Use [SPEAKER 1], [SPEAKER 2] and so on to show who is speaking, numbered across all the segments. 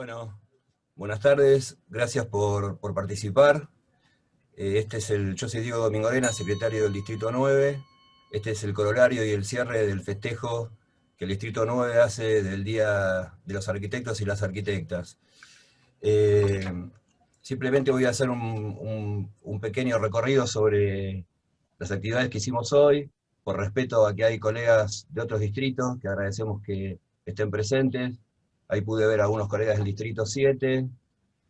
[SPEAKER 1] Bueno, buenas tardes, gracias por participar. Yo soy Diego Domingorena, secretario del Distrito 9. Este es el corolario y el cierre del festejo que el Distrito 9 hace del Día de los Arquitectos y las Arquitectas. Eh, Simplemente voy a hacer un pequeño recorrido sobre las actividades que hicimos hoy, por respeto a que hay colegas de otros distritos, que agradecemos que estén presentes. Ahí pude ver a algunos colegas del Distrito 7,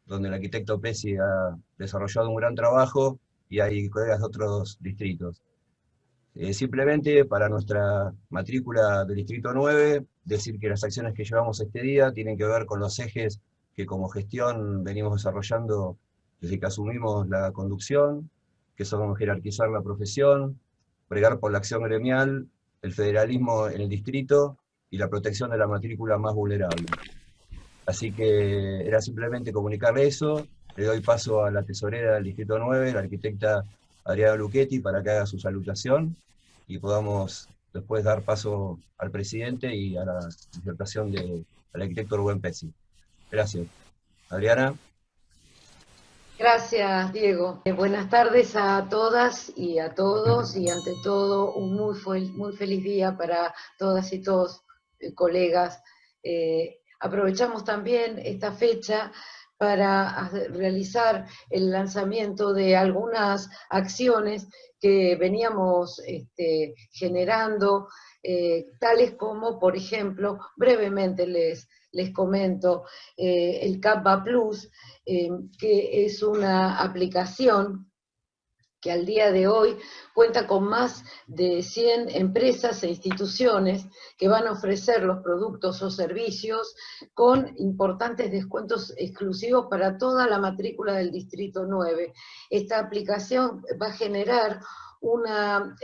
[SPEAKER 1] donde el arquitecto Pesi ha desarrollado un gran trabajo, y hay colegas de otros distritos. Simplemente para nuestra matrícula del Distrito 9, decir que las acciones que llevamos este día tienen que ver con los ejes que como gestión venimos desarrollando desde que asumimos la conducción, que son jerarquizar la profesión, pregar por la acción gremial, el federalismo en el distrito y la protección de la matrícula más vulnerable. Así que era simplemente comunicarle eso. Le doy paso a la tesorera del Distrito 9, la arquitecta Adriana Luchetti, para que haga su salutación y podamos después dar paso al presidente y a la disertación del arquitecto Rubén Pezzi. Gracias. Adriana.
[SPEAKER 2] Gracias, Diego. Buenas tardes a todas y a todos, y ante todo un muy feliz día para todas y todos, colegas. Aprovechamos también esta fecha para realizar el lanzamiento de algunas acciones que veníamos generando, tales como, por ejemplo, brevemente les comento, el CAPA Plus, que es una aplicación que al día de hoy cuenta con más de 100 empresas e instituciones que van a ofrecer los productos o servicios con importantes descuentos exclusivos para toda la matrícula del Distrito 9. Esta aplicación va a generar una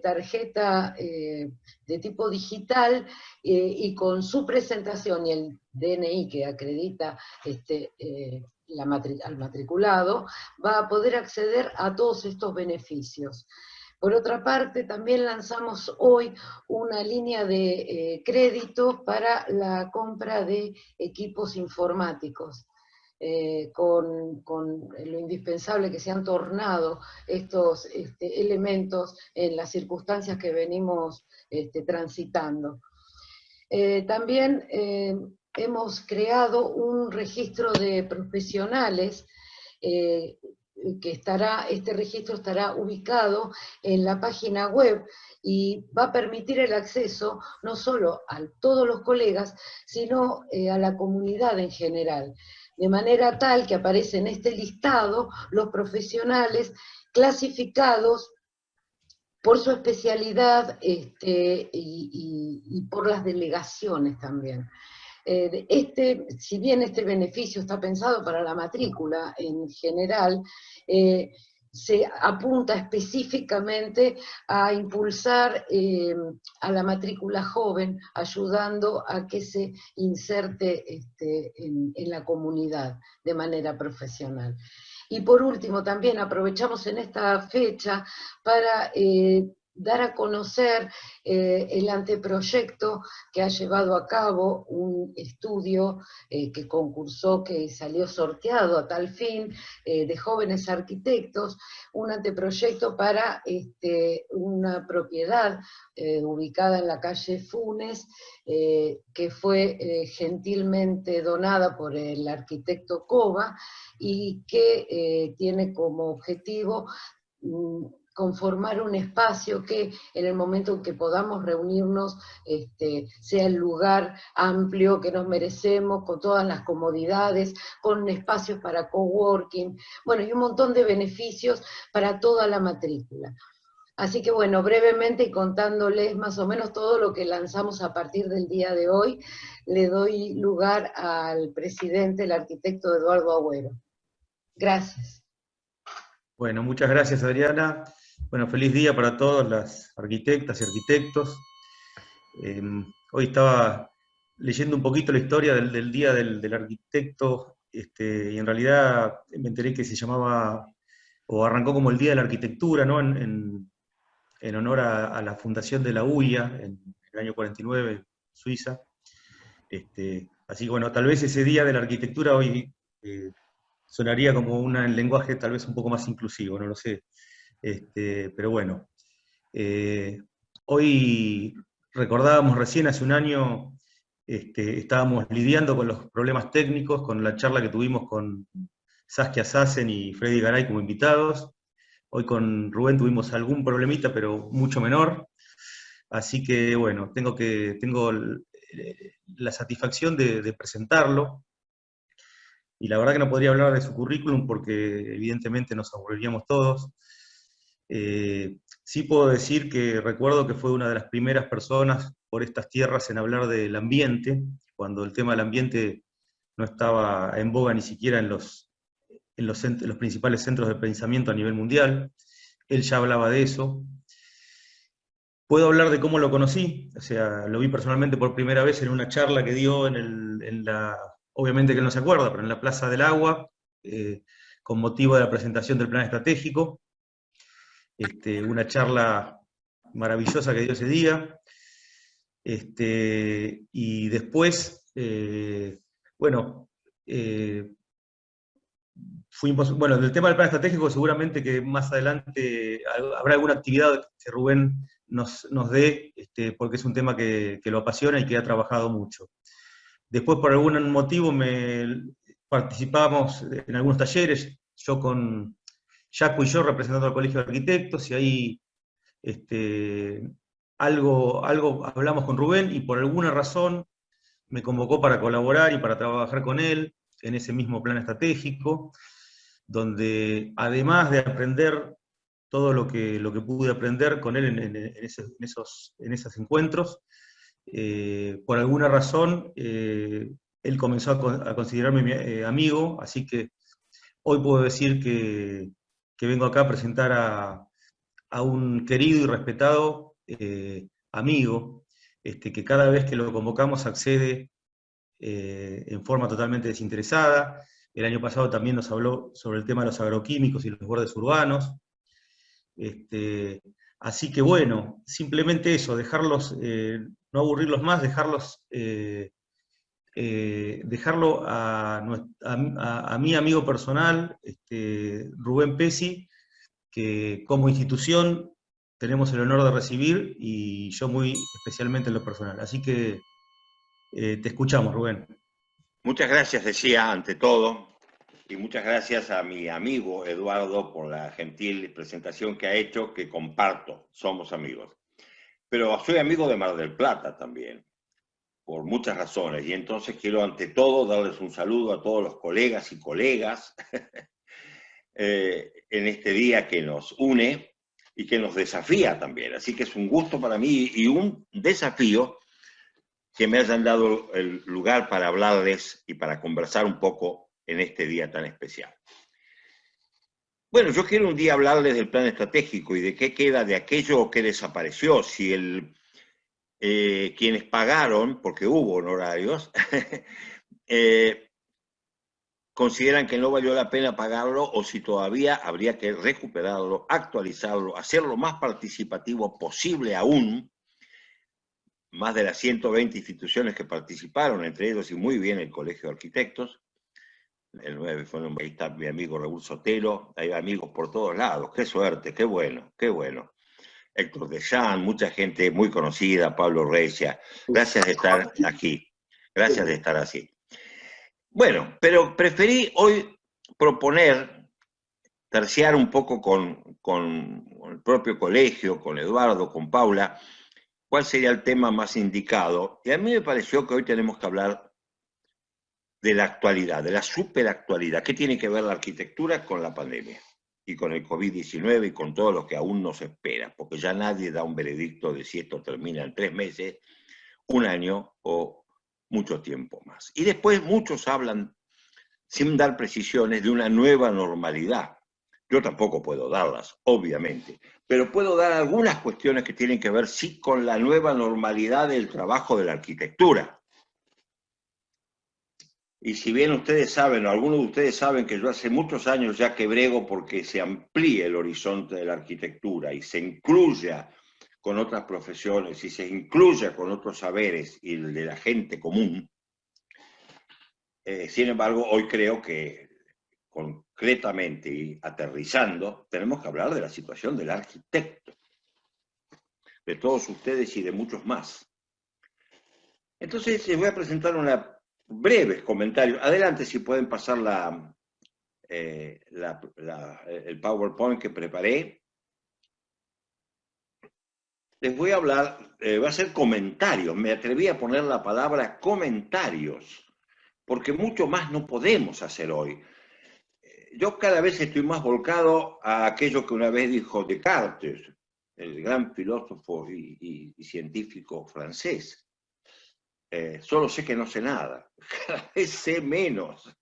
[SPEAKER 2] tarjeta de tipo digital, y con su presentación y el DNI que acredita al matriculado, va a poder acceder a todos estos beneficios. Por otra parte, también lanzamos hoy una línea de crédito para la compra de equipos informáticos. Con lo indispensable que se han tornado estos elementos en las circunstancias que venimos transitando. También hemos creado un registro de profesionales, este registro estará ubicado en la página web y va a permitir el acceso no solo a todos los colegas, sino a la comunidad en general, de manera tal que aparece en este listado los profesionales clasificados por su especialidad, y por las delegaciones también. Si bien este beneficio está pensado para la matrícula en general, se apunta específicamente a impulsar a la matrícula joven, ayudando a que se inserte en la comunidad de manera profesional. Y por último, también aprovechamos en esta fecha para dar a conocer el anteproyecto que ha llevado a cabo un estudio que concursó, que salió sorteado a tal fin, de jóvenes arquitectos, un anteproyecto para una propiedad ubicada en la calle Funes, que fue gentilmente donada por el arquitecto Cova, y que tiene como objetivo conformar un espacio que en el momento en que podamos reunirnos sea el lugar amplio que nos merecemos, con todas las comodidades, con espacios para coworking, bueno, y un montón de beneficios para toda la matrícula. Así que bueno, brevemente y contándoles más o menos todo lo que lanzamos a partir del día de hoy, le doy lugar al presidente, el arquitecto Eduardo Agüero. Gracias.
[SPEAKER 3] Bueno, muchas gracias, Adriana. Bueno, feliz día para todas las arquitectas y arquitectos. Hoy estaba leyendo un poquito la historia del Día del Arquitecto, y en realidad me enteré que se llamaba, o arrancó como el Día de la Arquitectura, ¿no? En honor a la fundación de la UIA en el año 49, Suiza. Así que bueno, tal vez ese día de la arquitectura hoy sonaría como un lenguaje tal vez un poco más inclusivo, no lo sé. Pero bueno, hoy recordábamos recién, hace un año, estábamos lidiando con los problemas técnicos, con la charla que tuvimos con Saskia Sassen y Freddy Garay como invitados. Hoy con Rubén tuvimos algún problemita, pero mucho menor. Así que bueno, tengo la satisfacción de presentarlo. Y la verdad que no podría hablar de su currículum porque evidentemente nos aburriríamos todos. Sí puedo decir que recuerdo que fue una de las primeras personas por estas tierras en hablar del ambiente, cuando el tema del ambiente no estaba en boga ni siquiera en los principales centros de pensamiento a nivel mundial. Él ya hablaba de eso. Puedo hablar de cómo lo conocí, o sea, lo vi personalmente por primera vez en una charla que dio obviamente que él no se acuerda, pero en la Plaza del Agua, con motivo de la presentación del plan estratégico. Una charla maravillosa que dio ese día. Y después, bueno, bueno, del tema del plan estratégico seguramente que más adelante habrá alguna actividad que Rubén nos dé, porque es un tema que lo apasiona y que ha trabajado mucho. Después, por algún motivo, participamos en algunos talleres, yo con Jaco y yo representando al Colegio de Arquitectos, y ahí algo hablamos con Rubén, y por alguna razón me convocó para colaborar y para trabajar con él en ese mismo plan estratégico, donde además de aprender todo lo que pude aprender con él en esos encuentros, por alguna razón él comenzó a considerarme mi amigo, así que hoy puedo decir que vengo acá a presentar a un querido y respetado amigo, que cada vez que lo convocamos accede en forma totalmente desinteresada. El año pasado también nos habló sobre el tema de los agroquímicos y los bordes urbanos. Así que bueno, simplemente eso, dejarlos, no aburrirlos más, dejarlo a mi amigo personal, Rubén Pesci, que como institución tenemos el honor de recibir, y yo muy especialmente en lo personal. Así que te escuchamos, Rubén.
[SPEAKER 4] Muchas gracias, decía, ante todo, y muchas gracias a mi amigo Eduardo por la gentil presentación que ha hecho, que comparto, somos amigos. Pero soy amigo de Mar del Plata también, por muchas razones, y entonces quiero ante todo darles un saludo a todos los colegas y colegas en este día que nos une y que nos desafía también. Así que es un gusto para mí y un desafío que me hayan dado el lugar para hablarles y para conversar un poco en este día tan especial. Bueno, yo quiero un día hablarles del plan estratégico y de qué queda de aquello que desapareció, si quienes pagaron, porque hubo honorarios, consideran que no valió la pena pagarlo o si todavía habría que recuperarlo, actualizarlo, hacerlo más participativo posible aún. Más de las 120 instituciones que participaron, entre ellos y muy bien el Colegio de Arquitectos. El 9 fue ahí está mi amigo Raúl Sotelo, hay amigos por todos lados, qué suerte, qué bueno, qué bueno. Héctor Deschamps, mucha gente muy conocida, Pablo Recia, gracias de estar aquí, gracias de estar así. Bueno, pero preferí hoy proponer, terciar un poco con el propio colegio, con Eduardo, con Paula, cuál sería el tema más indicado. Y a mí me pareció que hoy tenemos que hablar de la actualidad, de la superactualidad. ¿Qué tiene que ver la arquitectura con la pandemia? Y con el COVID-19 y con todo lo que aún nos espera, porque ya nadie da un veredicto de si esto termina en 3 meses, 1 año o mucho tiempo más. Y después muchos hablan, sin dar precisiones, de una nueva normalidad. Yo tampoco puedo darlas, obviamente, pero puedo dar algunas cuestiones que tienen que ver, sí, con la nueva normalidad del trabajo de la arquitectura. Y si bien ustedes saben, o algunos de ustedes saben, que yo hace muchos años ya que brego porque se amplíe el horizonte de la arquitectura y se incluya con otras profesiones y se incluya con otros saberes y el de la gente común, Sin embargo, hoy creo que concretamente y aterrizando, tenemos que hablar de la situación del arquitecto, de todos ustedes y de muchos más. Entonces, les voy a presentar unos breves comentarios. Adelante, si pueden pasar el PowerPoint que preparé. Les voy a hablar, va a ser comentarios. Me atreví a poner la palabra comentarios, porque mucho más no podemos hacer hoy. Yo cada vez estoy más volcado a aquello que una vez dijo Descartes, el gran filósofo y científico francés. Solo sé que no sé nada, cada vez sé menos,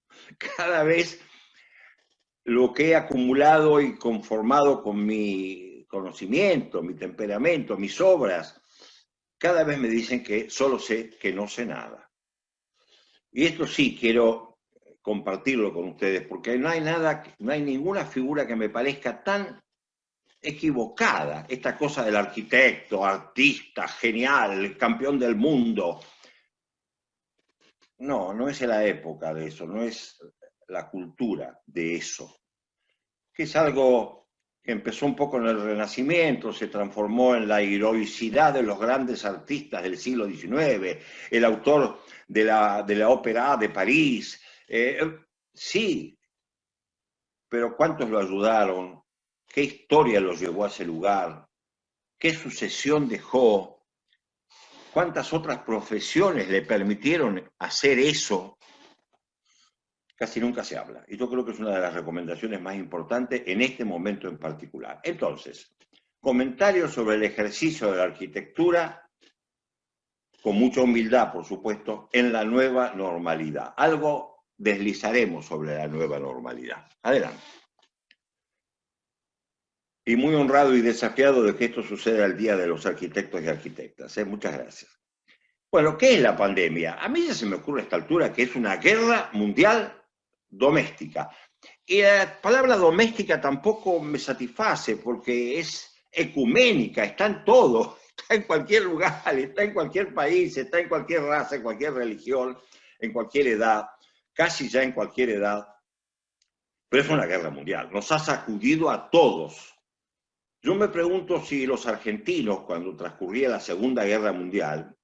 [SPEAKER 4] cada vez lo que he acumulado y conformado con mi conocimiento, mi temperamento, mis obras, cada vez me dicen que solo sé que no sé nada. Y esto sí quiero compartirlo con ustedes, porque no hay ninguna figura que me parezca tan equivocada, esta cosa del arquitecto, artista, genial, campeón del mundo. No es la época de eso, no es la cultura de eso, que es algo que empezó un poco en el Renacimiento, se transformó en la heroicidad de los grandes artistas del siglo XIX, el autor de la Ópera de París. Sí, pero ¿cuántos lo ayudaron? ¿Qué historia los llevó a ese lugar? ¿Qué sucesión dejó? ¿Cuántas otras profesiones le permitieron hacer eso? Casi nunca se habla. Y yo creo que es una de las recomendaciones más importantes en este momento en particular. Entonces, comentarios sobre el ejercicio de la arquitectura, con mucha humildad, por supuesto, en la nueva normalidad. Algo deslizaremos sobre la nueva normalidad. Adelante. Y muy honrado y desafiado de que esto suceda el Día de los Arquitectos y Arquitectas. Muchas gracias. Bueno, ¿qué es la pandemia? A mí ya se me ocurre a esta altura que es una guerra mundial doméstica. Y la palabra doméstica tampoco me satisface porque es ecuménica, está en todo, está en cualquier lugar, está en cualquier país, está en cualquier raza, en cualquier religión, en cualquier edad, casi ya en cualquier edad. Pero es una guerra mundial, nos ha sacudido a todos. Yo me pregunto si los argentinos, cuando transcurría la Segunda Guerra Mundial,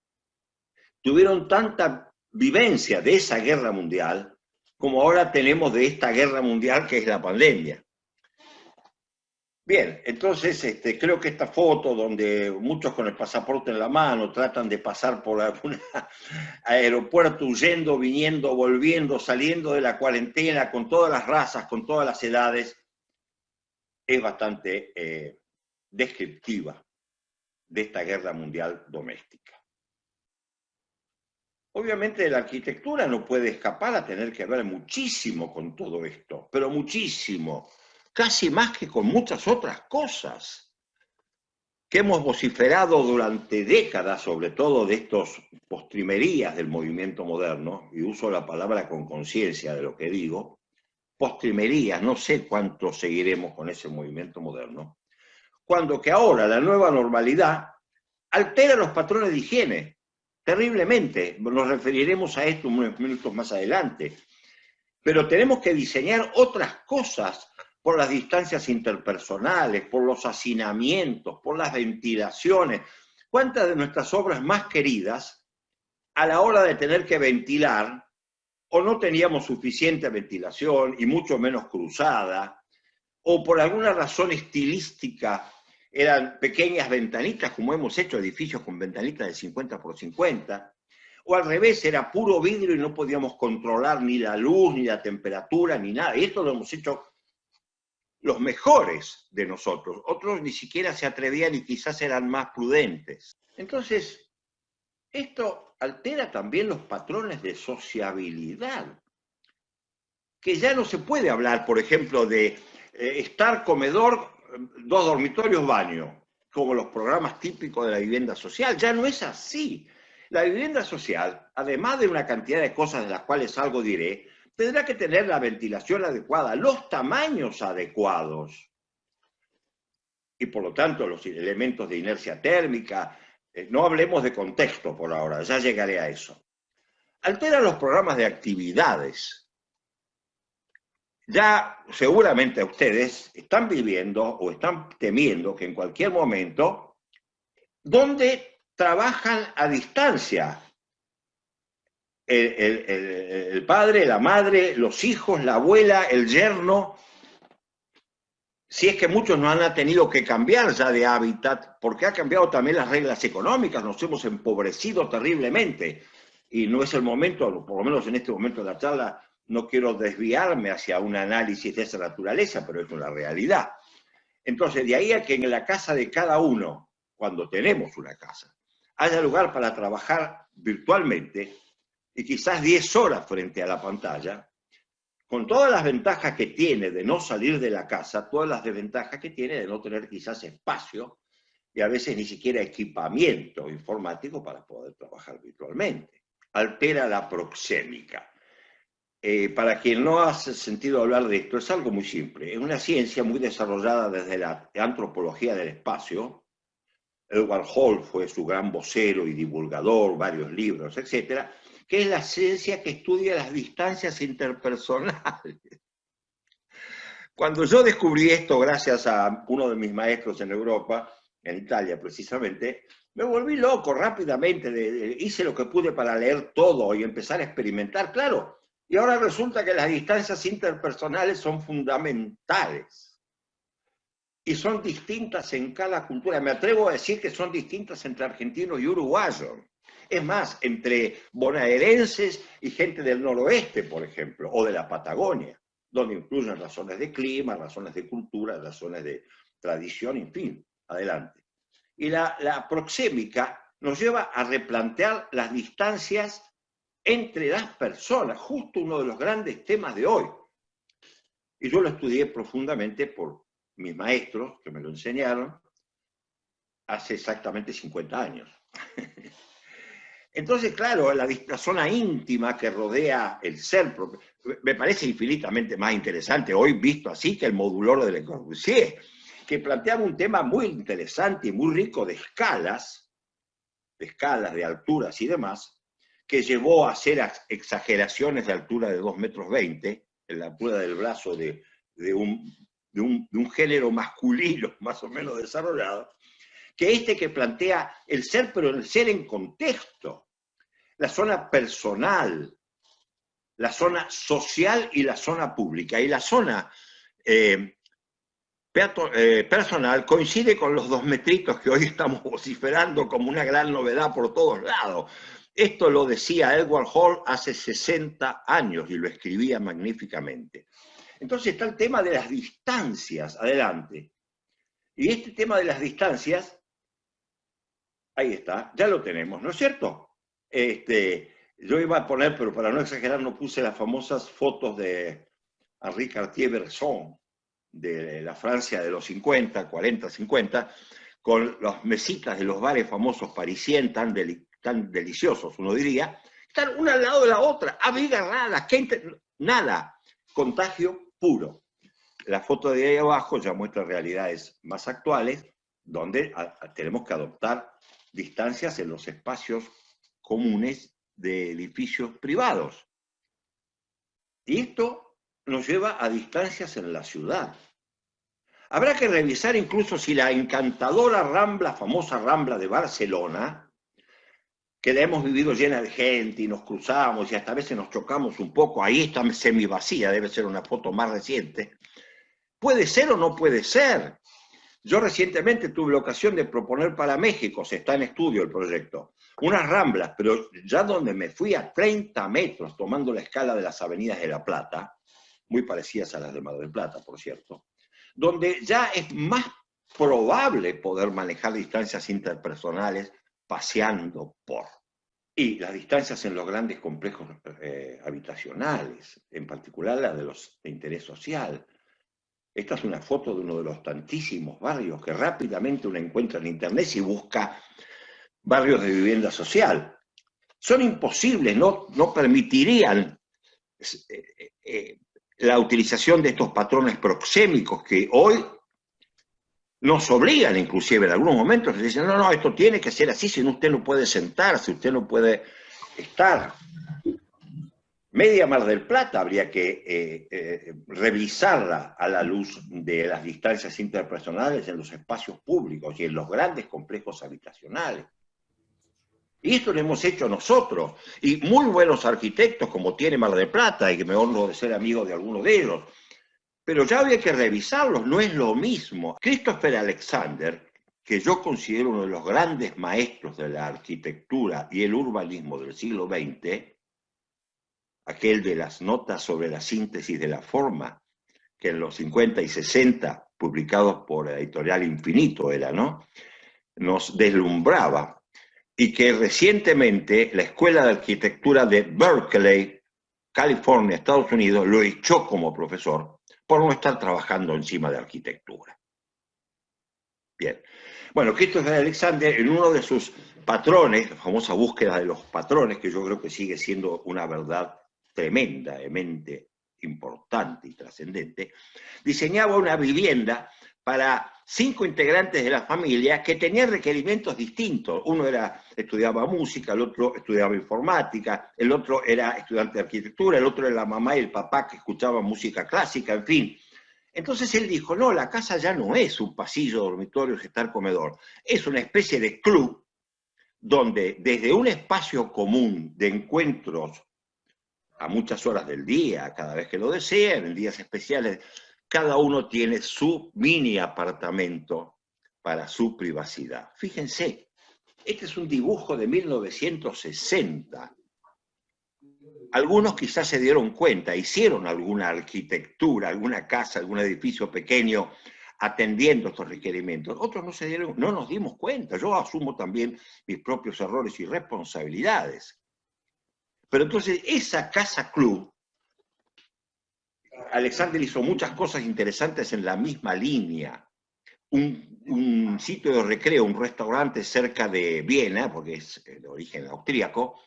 [SPEAKER 4] tuvieron tanta vivencia de esa guerra mundial como ahora tenemos de esta guerra mundial que es la pandemia. Bien, entonces creo que esta foto donde muchos con el pasaporte en la mano tratan de pasar por algún aeropuerto huyendo, viniendo, volviendo, saliendo de la cuarentena con todas las razas, con todas las edades, es bastante descriptiva de esta guerra mundial doméstica. Obviamente la arquitectura no puede escapar a tener que ver muchísimo con todo esto, pero muchísimo, casi más que con muchas otras cosas que hemos vociferado durante décadas, sobre todo de estos postrimerías del movimiento moderno, y uso la palabra con conciencia de lo que digo, postrimerías, no sé cuánto seguiremos con ese movimiento moderno, cuando que ahora la nueva normalidad altera los patrones de higiene, terriblemente. Nos referiremos a esto unos minutos más adelante. Pero tenemos que diseñar otras cosas por las distancias interpersonales, por los hacinamientos, por las ventilaciones. ¿Cuántas de nuestras obras más queridas, a la hora de tener que ventilar, o no teníamos suficiente ventilación y mucho menos cruzada, o por alguna razón estilística, eran pequeñas ventanitas, como hemos hecho edificios con ventanitas de 50 por 50, o al revés, era puro vidrio y no podíamos controlar ni la luz, ni la temperatura, ni nada. Y esto lo hemos hecho los mejores de nosotros. Otros ni siquiera se atrevían y quizás eran más prudentes. Entonces, esto altera también los patrones de sociabilidad, que ya no se puede hablar, por ejemplo, de estar comedor, 2 dormitorios, baño, como los programas típicos de la vivienda social. Ya no es así. La vivienda social, además de una cantidad de cosas de las cuales algo diré, tendrá que tener la ventilación adecuada, los tamaños adecuados. Y por lo tanto, los elementos de inercia térmica. No hablemos de contexto por ahora, ya llegaré a eso. Altera los programas de actividades. Ya seguramente ustedes están viviendo o están temiendo que en cualquier momento, donde trabajan a distancia, el padre, la madre, los hijos, la abuela, el yerno, si es que muchos no han tenido que cambiar ya de hábitat, porque ha cambiado también las reglas económicas, nos hemos empobrecido terriblemente, y no es el momento, por lo menos en este momento de la charla, no quiero desviarme hacia un análisis de esa naturaleza, pero es una realidad. Entonces, de ahí a que en la casa de cada uno, cuando tenemos una casa, haya lugar para trabajar virtualmente, y quizás 10 horas frente a la pantalla, con todas las ventajas que tiene de no salir de la casa, todas las desventajas que tiene de no tener quizás espacio y a veces ni siquiera equipamiento informático para poder trabajar virtualmente. Altera la proxémica. Para quien no ha sentido hablar de esto, es algo muy simple. Es una ciencia muy desarrollada desde la antropología del espacio. Edward Hall fue su gran vocero y divulgador, varios libros, etcétera, que es la ciencia que estudia las distancias interpersonales. Cuando yo descubrí esto, gracias a uno de mis maestros en Europa, en Italia precisamente, me volví loco rápidamente, hice lo que pude para leer todo y empezar a experimentar, claro, y ahora resulta que las distancias interpersonales son fundamentales. Y son distintas en cada cultura. Me atrevo a decir que son distintas entre argentinos y uruguayos. Es más, entre bonaerenses y gente del noroeste, por ejemplo, o de la Patagonia, donde incluyen razones de clima, razones de cultura, razones de tradición, en fin, adelante. Y la proxémica nos lleva a replantear las distancias entre las personas, justo uno de los grandes temas de hoy. Y yo lo estudié profundamente por mis maestros, que me lo enseñaron, hace exactamente 50 años. Entonces, claro, la zona íntima que rodea el ser me parece infinitamente más interesante hoy visto así que el modulor de Le Corbusier, que planteaba un tema muy interesante y muy rico de escalas, de alturas y demás, que llevó a hacer exageraciones de altura de 2,20 metros, en la altura del brazo de un género masculino más o menos desarrollado, que plantea el ser, pero el ser en contexto, la zona personal, la zona social y la zona pública. Y la zona personal coincide con los 2 metritos que hoy estamos vociferando como una gran novedad por todos lados. Esto lo decía Edward Hall hace 60 años y lo escribía magníficamente. Entonces está el tema de las distancias, adelante. Y este tema de las distancias, ahí está, ya lo tenemos, ¿no es cierto? Yo iba a poner, pero para no exagerar, no puse las famosas fotos de Henri Cartier-Bresson, de la Francia de los 50, 40, 50, con las mesitas de los bares famosos parisienses tan deliciosos, uno diría, están una al lado de la otra, abigarradas, nada, contagio puro. La foto de ahí abajo ya muestra realidades más actuales, donde tenemos que adoptar distancias en los espacios comunes de edificios privados. Y esto nos lleva a distancias en la ciudad. Habrá que revisar incluso si la encantadora Rambla, famosa Rambla de Barcelona, que la hemos vivido llena de gente y nos cruzamos y hasta a veces nos chocamos un poco, ahí está semivacía, debe ser una foto más reciente, ¿puede ser o no puede ser? Yo recientemente tuve la ocasión de proponer para México, se está en estudio el proyecto, unas ramblas, pero ya donde me fui a 30 metros, tomando la escala de las avenidas de La Plata, muy parecidas a las de Mar del Plata, por cierto, donde ya es más probable poder manejar distancias interpersonales paseando por. Y las distancias en los grandes complejos habitacionales, en particular las de interés social. Esta es una foto de uno de los tantísimos barrios que rápidamente uno encuentra en internet si busca barrios de vivienda social. Son imposibles, no permitirían la utilización de estos patrones proxémicos que hoy nos obligan, inclusive en algunos momentos, se dicen, no, esto tiene que ser así, si no usted no puede sentarse, usted no puede estar. Media Mar del Plata habría que revisarla a la luz de las distancias interpersonales en los espacios públicos y en los grandes complejos habitacionales. Y esto lo hemos hecho nosotros, y muy buenos arquitectos como tiene Mar del Plata, y que me honro de ser amigo de alguno de ellos, pero ya habría que revisarlos, no es lo mismo. Christopher Alexander, que yo considero uno de los grandes maestros de la arquitectura y el urbanismo del siglo XX, aquel de las notas sobre la síntesis de la forma, que en los 50 y 60, publicados por la editorial Infinito era, ¿no?, nos deslumbraba, y que recientemente la Escuela de Arquitectura de Berkeley, California, Estados Unidos, lo echó como profesor por no estar trabajando encima de arquitectura. Bien. Bueno, Christopher Alexander, en uno de sus patrones, la famosa búsqueda de los patrones, que yo creo que sigue siendo una verdad tremendamente importante y trascendente, diseñaba una vivienda para 5 integrantes de la familia que tenían requerimientos distintos. Uno estudiaba música, el otro estudiaba informática, el otro era estudiante de arquitectura, el otro era la mamá y el papá que escuchaban música clásica, en fin. Entonces él dijo, no, la casa ya no es un pasillo, dormitorio, gestar, comedor, es una especie de club donde desde un espacio común de encuentros a muchas horas del día, cada vez que lo desean, en días especiales, cada uno tiene su mini apartamento para su privacidad. Fíjense, este es un dibujo de 1960. Algunos quizás se dieron cuenta, hicieron alguna arquitectura, alguna casa, algún edificio pequeño atendiendo estos requerimientos. Otros no nos dimos cuenta. Yo asumo también mis propios errores y responsabilidades. Pero entonces esa casa club, Alexander hizo muchas cosas interesantes en la misma línea. Un sitio de recreo, un restaurante cerca de Viena, porque es de origen austríaco,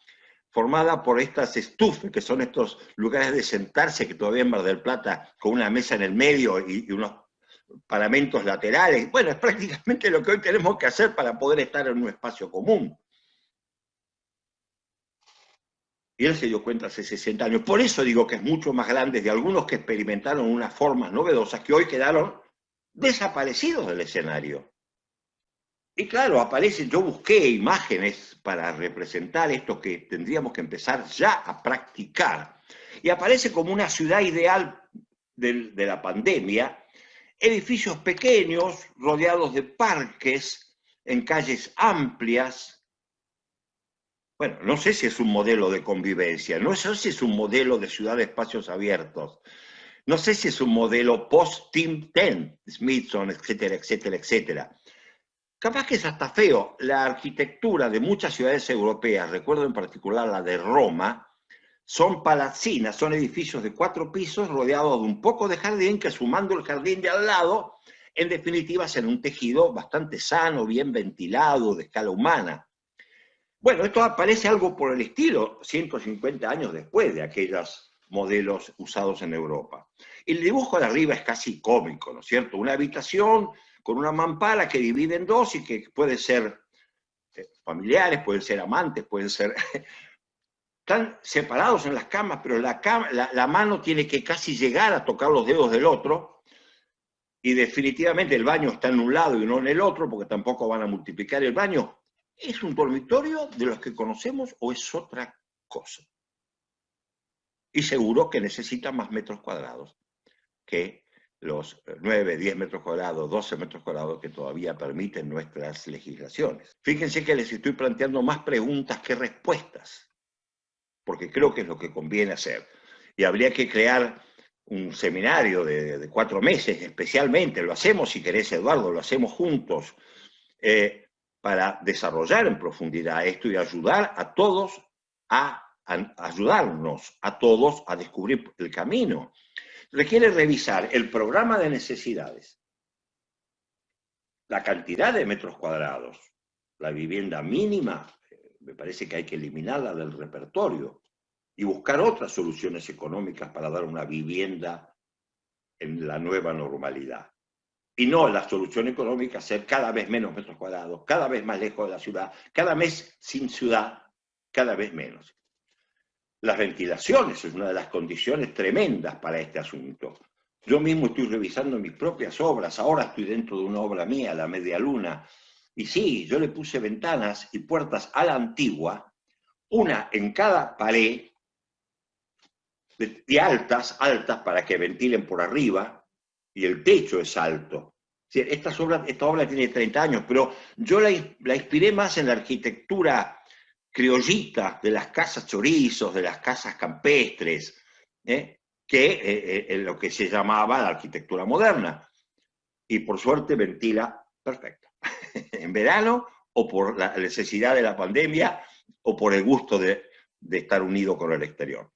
[SPEAKER 4] formada por estas estufas, que son estos lugares de sentarse que todavía en Mar del Plata, con una mesa en el medio y unos paramentos laterales. Bueno, es prácticamente lo que hoy tenemos que hacer para poder estar en un espacio común. Y él se dio cuenta hace 60 años. Por eso digo que es mucho más grande de algunos que experimentaron unas formas novedosas que hoy quedaron desaparecidos del escenario. Y claro, aparecen, yo busqué imágenes para representar esto que tendríamos que empezar ya a practicar. Y aparece como una ciudad ideal de la pandemia, edificios pequeños, rodeados de parques, en calles amplias. Bueno, no sé si es un modelo de convivencia, no sé si es un modelo de ciudad de espacios abiertos, no sé si es un modelo post-Team 10, Smithson, etcétera, etcétera, etcétera. Capaz que es hasta feo. La arquitectura de muchas ciudades europeas, recuerdo en particular la de Roma, son palacinas, son edificios de 4 pisos rodeados de un poco de jardín que, sumando el jardín de al lado, en definitiva hacen un tejido bastante sano, bien ventilado, de escala humana. Bueno, esto aparece algo por el estilo 150 años después de aquellos modelos usados en Europa. El dibujo de arriba es casi cómico, ¿no es cierto? Una habitación con una mampara que divide en dos y que puede ser familiares, pueden ser amantes, pueden ser... Están separados en las camas, pero la mano tiene que casi llegar a tocar los dedos del otro, y definitivamente el baño está en un lado y no en el otro, porque tampoco van a multiplicar el baño. ¿Es un dormitorio de los que conocemos o es otra cosa? Y seguro que necesita más metros cuadrados que los 9, 10 metros cuadrados, 12 metros cuadrados que todavía permiten nuestras legislaciones. Fíjense que les estoy planteando más preguntas que respuestas, porque creo que es lo que conviene hacer. Y habría que crear un seminario de 4 meses, especialmente, lo hacemos, si querés, Eduardo, lo hacemos juntos, para desarrollar en profundidad esto y ayudar a todos ayudarnos a todos a descubrir el camino. Requiere revisar el programa de necesidades, la cantidad de metros cuadrados, la vivienda mínima, me parece que hay que eliminarla del repertorio y buscar otras soluciones económicas para dar una vivienda en la nueva normalidad. Y no la solución económica ser cada vez menos metros cuadrados, cada vez más lejos de la ciudad, cada mes sin ciudad, cada vez menos. Las ventilaciones es una de las condiciones tremendas para este asunto. Yo mismo estoy revisando mis propias obras, ahora estoy dentro de una obra mía, La Media Luna, y sí, yo le puse ventanas y puertas a la antigua, una en cada pared, y altas para que ventilen por arriba, y el techo es alto. Esta obra tiene 30 años, pero yo la inspiré más en la arquitectura criollita de las casas chorizos, de las casas campestres, que en lo que se llamaba la arquitectura moderna. Y por suerte ventila perfecto. En verano, o por la necesidad de la pandemia, o por el gusto de estar unido con el exterior.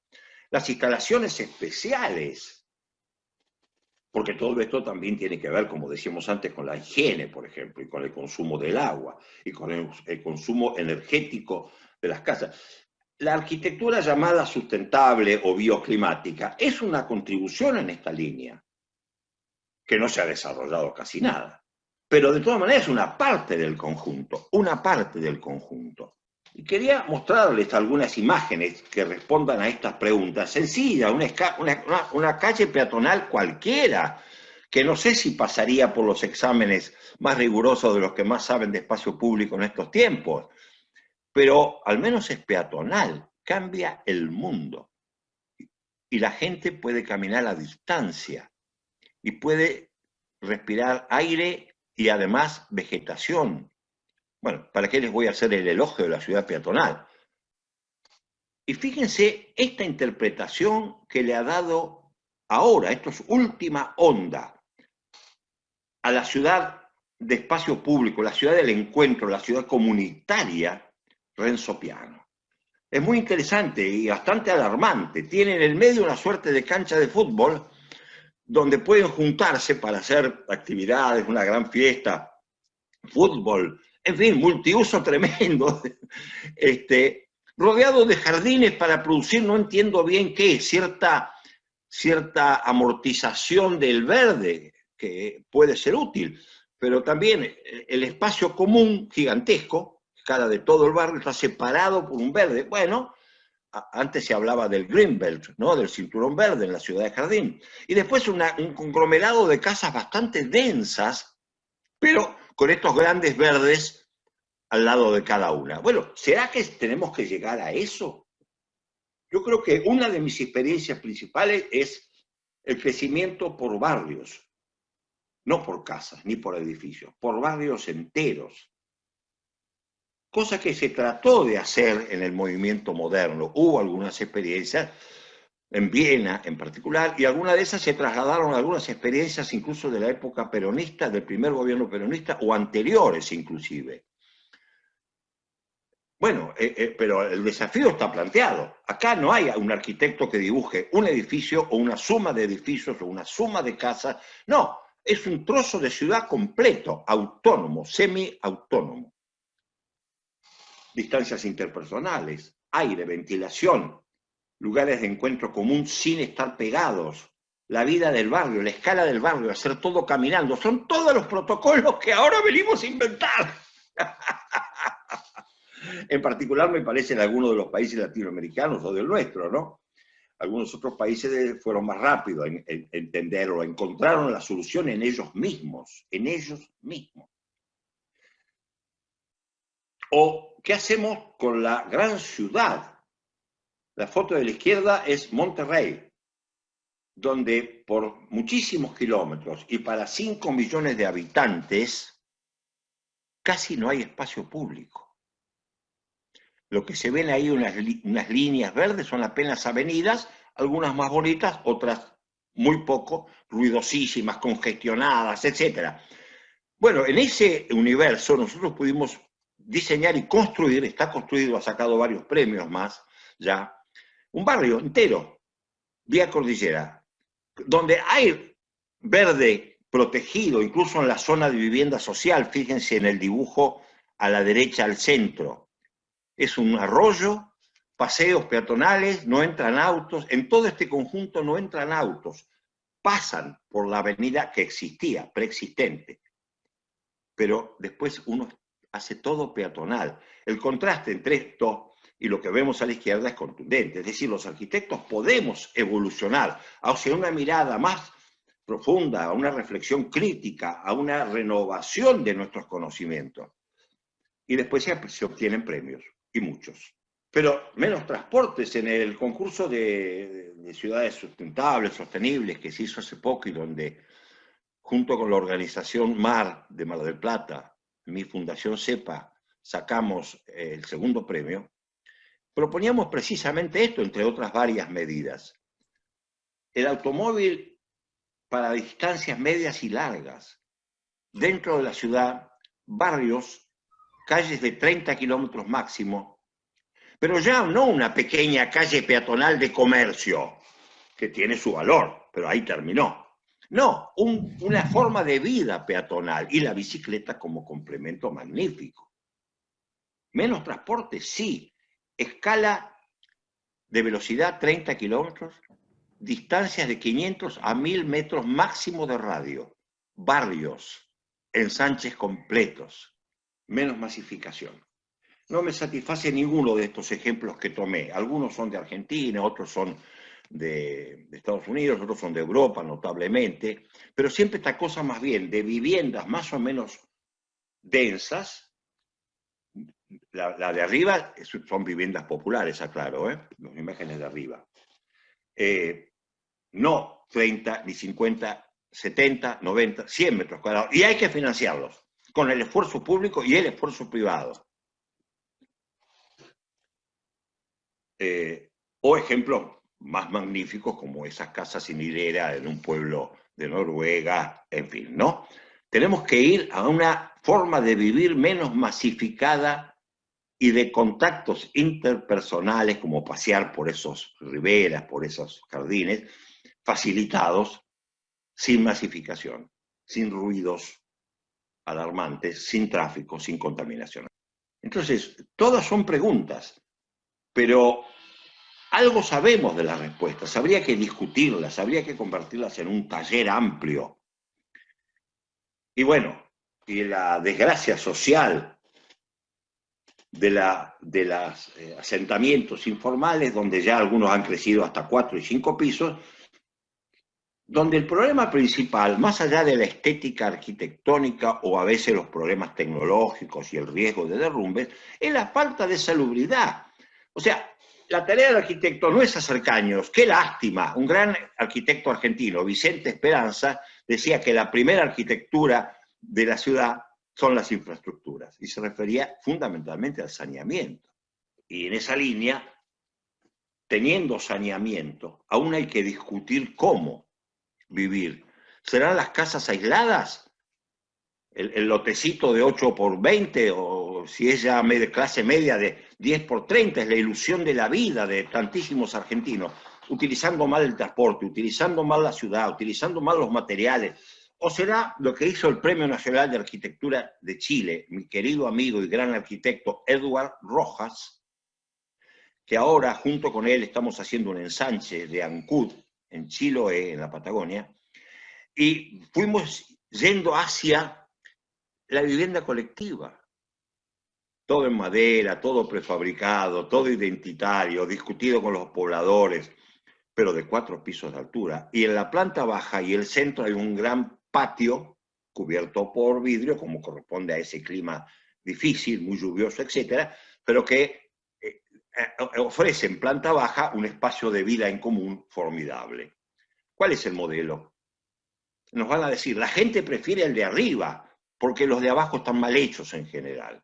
[SPEAKER 4] Las instalaciones especiales, porque todo esto también tiene que ver, como decíamos antes, con la higiene, por ejemplo, y con el consumo del agua, y con el consumo energético de las casas. La arquitectura llamada sustentable o bioclimática es una contribución en esta línea, que no se ha desarrollado casi nada. Pero de todas maneras es una parte del conjunto, una parte del conjunto. Y quería mostrarles algunas imágenes que respondan a estas preguntas. Sencilla, una calle peatonal cualquiera, que no sé si pasaría por los exámenes más rigurosos de los que más saben de espacio público en estos tiempos, pero al menos es peatonal, cambia el mundo. Y la gente puede caminar a distancia y puede respirar aire y además vegetación. Bueno, ¿para qué les voy a hacer el elogio de la ciudad peatonal? Y fíjense esta interpretación que le ha dado ahora, esto es última onda, a la ciudad de espacio público, la ciudad del encuentro, la ciudad comunitaria, Renzo Piano. Es muy interesante y bastante alarmante. Tiene en el medio una suerte de cancha de fútbol donde pueden juntarse para hacer actividades, una gran fiesta, fútbol, en fin, multiuso tremendo, rodeado de jardines para producir, no entiendo bien qué, cierta amortización del verde, que puede ser útil, pero también el espacio común gigantesco, cada de todo el barrio, está separado por un verde. Bueno, antes se hablaba del Greenbelt, ¿no? Del cinturón verde en la ciudad de Jardín. Y después un conglomerado de casas bastante densas, pero con estos grandes verdes al lado de cada una. Bueno, ¿será que tenemos que llegar a eso? Yo creo que una de mis experiencias principales es el crecimiento por barrios, no por casas ni por edificios, por barrios enteros. Cosa que se trató de hacer en el movimiento moderno. Hubo algunas experiencias, en Viena en particular, y algunas de esas se trasladaron a algunas experiencias incluso de la época peronista, del primer gobierno peronista, o anteriores inclusive. Bueno, pero el desafío está planteado. Acá no hay un arquitecto que dibuje un edificio o una suma de edificios o una suma de casas. No, es un trozo de ciudad completo, autónomo, semi-autónomo. Distancias interpersonales, aire, ventilación, lugares de encuentro común sin estar pegados, la vida del barrio, la escala del barrio, hacer todo caminando. Son todos los protocolos que ahora venimos a inventar. En particular me parece en algunos de los países latinoamericanos o del nuestro, ¿no? Algunos otros países fueron más rápidos en entenderlo, encontraron la solución en ellos mismos, O, ¿qué hacemos con la gran ciudad? La foto de la izquierda es Monterrey, donde por muchísimos kilómetros y para 5 millones de habitantes casi no hay espacio público. Lo que se ven ahí, unas líneas verdes, son apenas avenidas, algunas más bonitas, otras muy poco, ruidosísimas, congestionadas, etc. Bueno, en ese universo nosotros pudimos diseñar y construir, está construido, ha sacado varios premios más ya, un barrio entero, vía cordillera, donde hay verde protegido, incluso en la zona de vivienda social, fíjense en el dibujo a la derecha al centro. Es un arroyo, paseos peatonales, no entran autos, en todo este conjunto no entran autos, pasan por la avenida que existía, preexistente, pero después uno hace todo peatonal. El contraste entre esto Y lo que vemos a la izquierda es contundente. Es decir, los arquitectos podemos evolucionar hacia una mirada más profunda, a una reflexión crítica, a una renovación de nuestros conocimientos. Y después se obtienen premios, y muchos. Pero menos transportes en el concurso de ciudades sustentables, sostenibles, que se hizo hace poco y donde, junto con la organización MAR de Mar del Plata, mi fundación CEPA, sacamos el segundo premio, proponíamos precisamente esto, entre otras varias medidas. El automóvil para distancias medias y largas. Dentro de la ciudad, barrios, calles de 30 kilómetros máximo, pero ya no una pequeña calle peatonal de comercio, que tiene su valor, pero ahí terminó. No, una forma de vida peatonal y la bicicleta como complemento magnífico. Menos transporte, sí. Escala de velocidad 30 kilómetros, distancias de 500 a 1000 metros máximo de radio, barrios, ensanches completos, menos masificación. No me satisface ninguno de estos ejemplos que tomé. Algunos son de Argentina, otros son de Estados Unidos, otros son de Europa, notablemente, pero siempre esta cosa más bien de viviendas más o menos densas. La de arriba son viviendas populares, aclaro, las imágenes de arriba. No 30, ni 50, 70, 90, 100 metros cuadrados. Y hay que financiarlos con el esfuerzo público y el esfuerzo privado. O ejemplos más magníficos como esas casas sin hilera en un pueblo de Noruega, en fin, ¿no? Tenemos que ir a una forma de vivir menos masificada y de contactos interpersonales, como pasear por esos riberas, por esos jardines, facilitados, sin masificación, sin ruidos alarmantes, sin tráfico, sin contaminación. Entonces, todas son preguntas, pero algo sabemos de las respuestas, habría que discutirlas, habría que convertirlas en un taller amplio. Y bueno, y la desgracia social de los asentamientos informales, donde ya algunos han crecido hasta 4 y 5 pisos, donde el problema principal, más allá de la estética arquitectónica o a veces los problemas tecnológicos y el riesgo de derrumbes, es la falta de salubridad. O sea, la tarea del arquitecto no es hacer caños. Qué lástima. Un gran arquitecto argentino, Vicente Esperanza, decía que la primera arquitectura de la ciudad son las infraestructuras, y se refería fundamentalmente al saneamiento. Y en esa línea, teniendo saneamiento, aún hay que discutir cómo vivir. ¿Serán las casas aisladas? El lotecito de 8 por 20, o si es ya clase media de 10 por 30, es la ilusión de la vida de tantísimos argentinos, utilizando mal el transporte, utilizando mal la ciudad, utilizando mal los materiales. ¿O será lo que hizo el Premio Nacional de Arquitectura de Chile, mi querido amigo y gran arquitecto Edward Rojas, que ahora junto con él estamos haciendo un ensanche de Ancud, en Chiloé, en la Patagonia, y fuimos yendo hacia la vivienda colectiva? Todo en madera, todo prefabricado, todo identitario, discutido con los pobladores, pero de 4 pisos de altura. Y en la planta baja y el centro hay un gran patio cubierto por vidrio, como corresponde a ese clima difícil, muy lluvioso, etcétera, pero que ofrece en planta baja un espacio de vida en común formidable. ¿Cuál es el modelo? Nos van a decir, la gente prefiere el de arriba, porque los de abajo están mal hechos en general,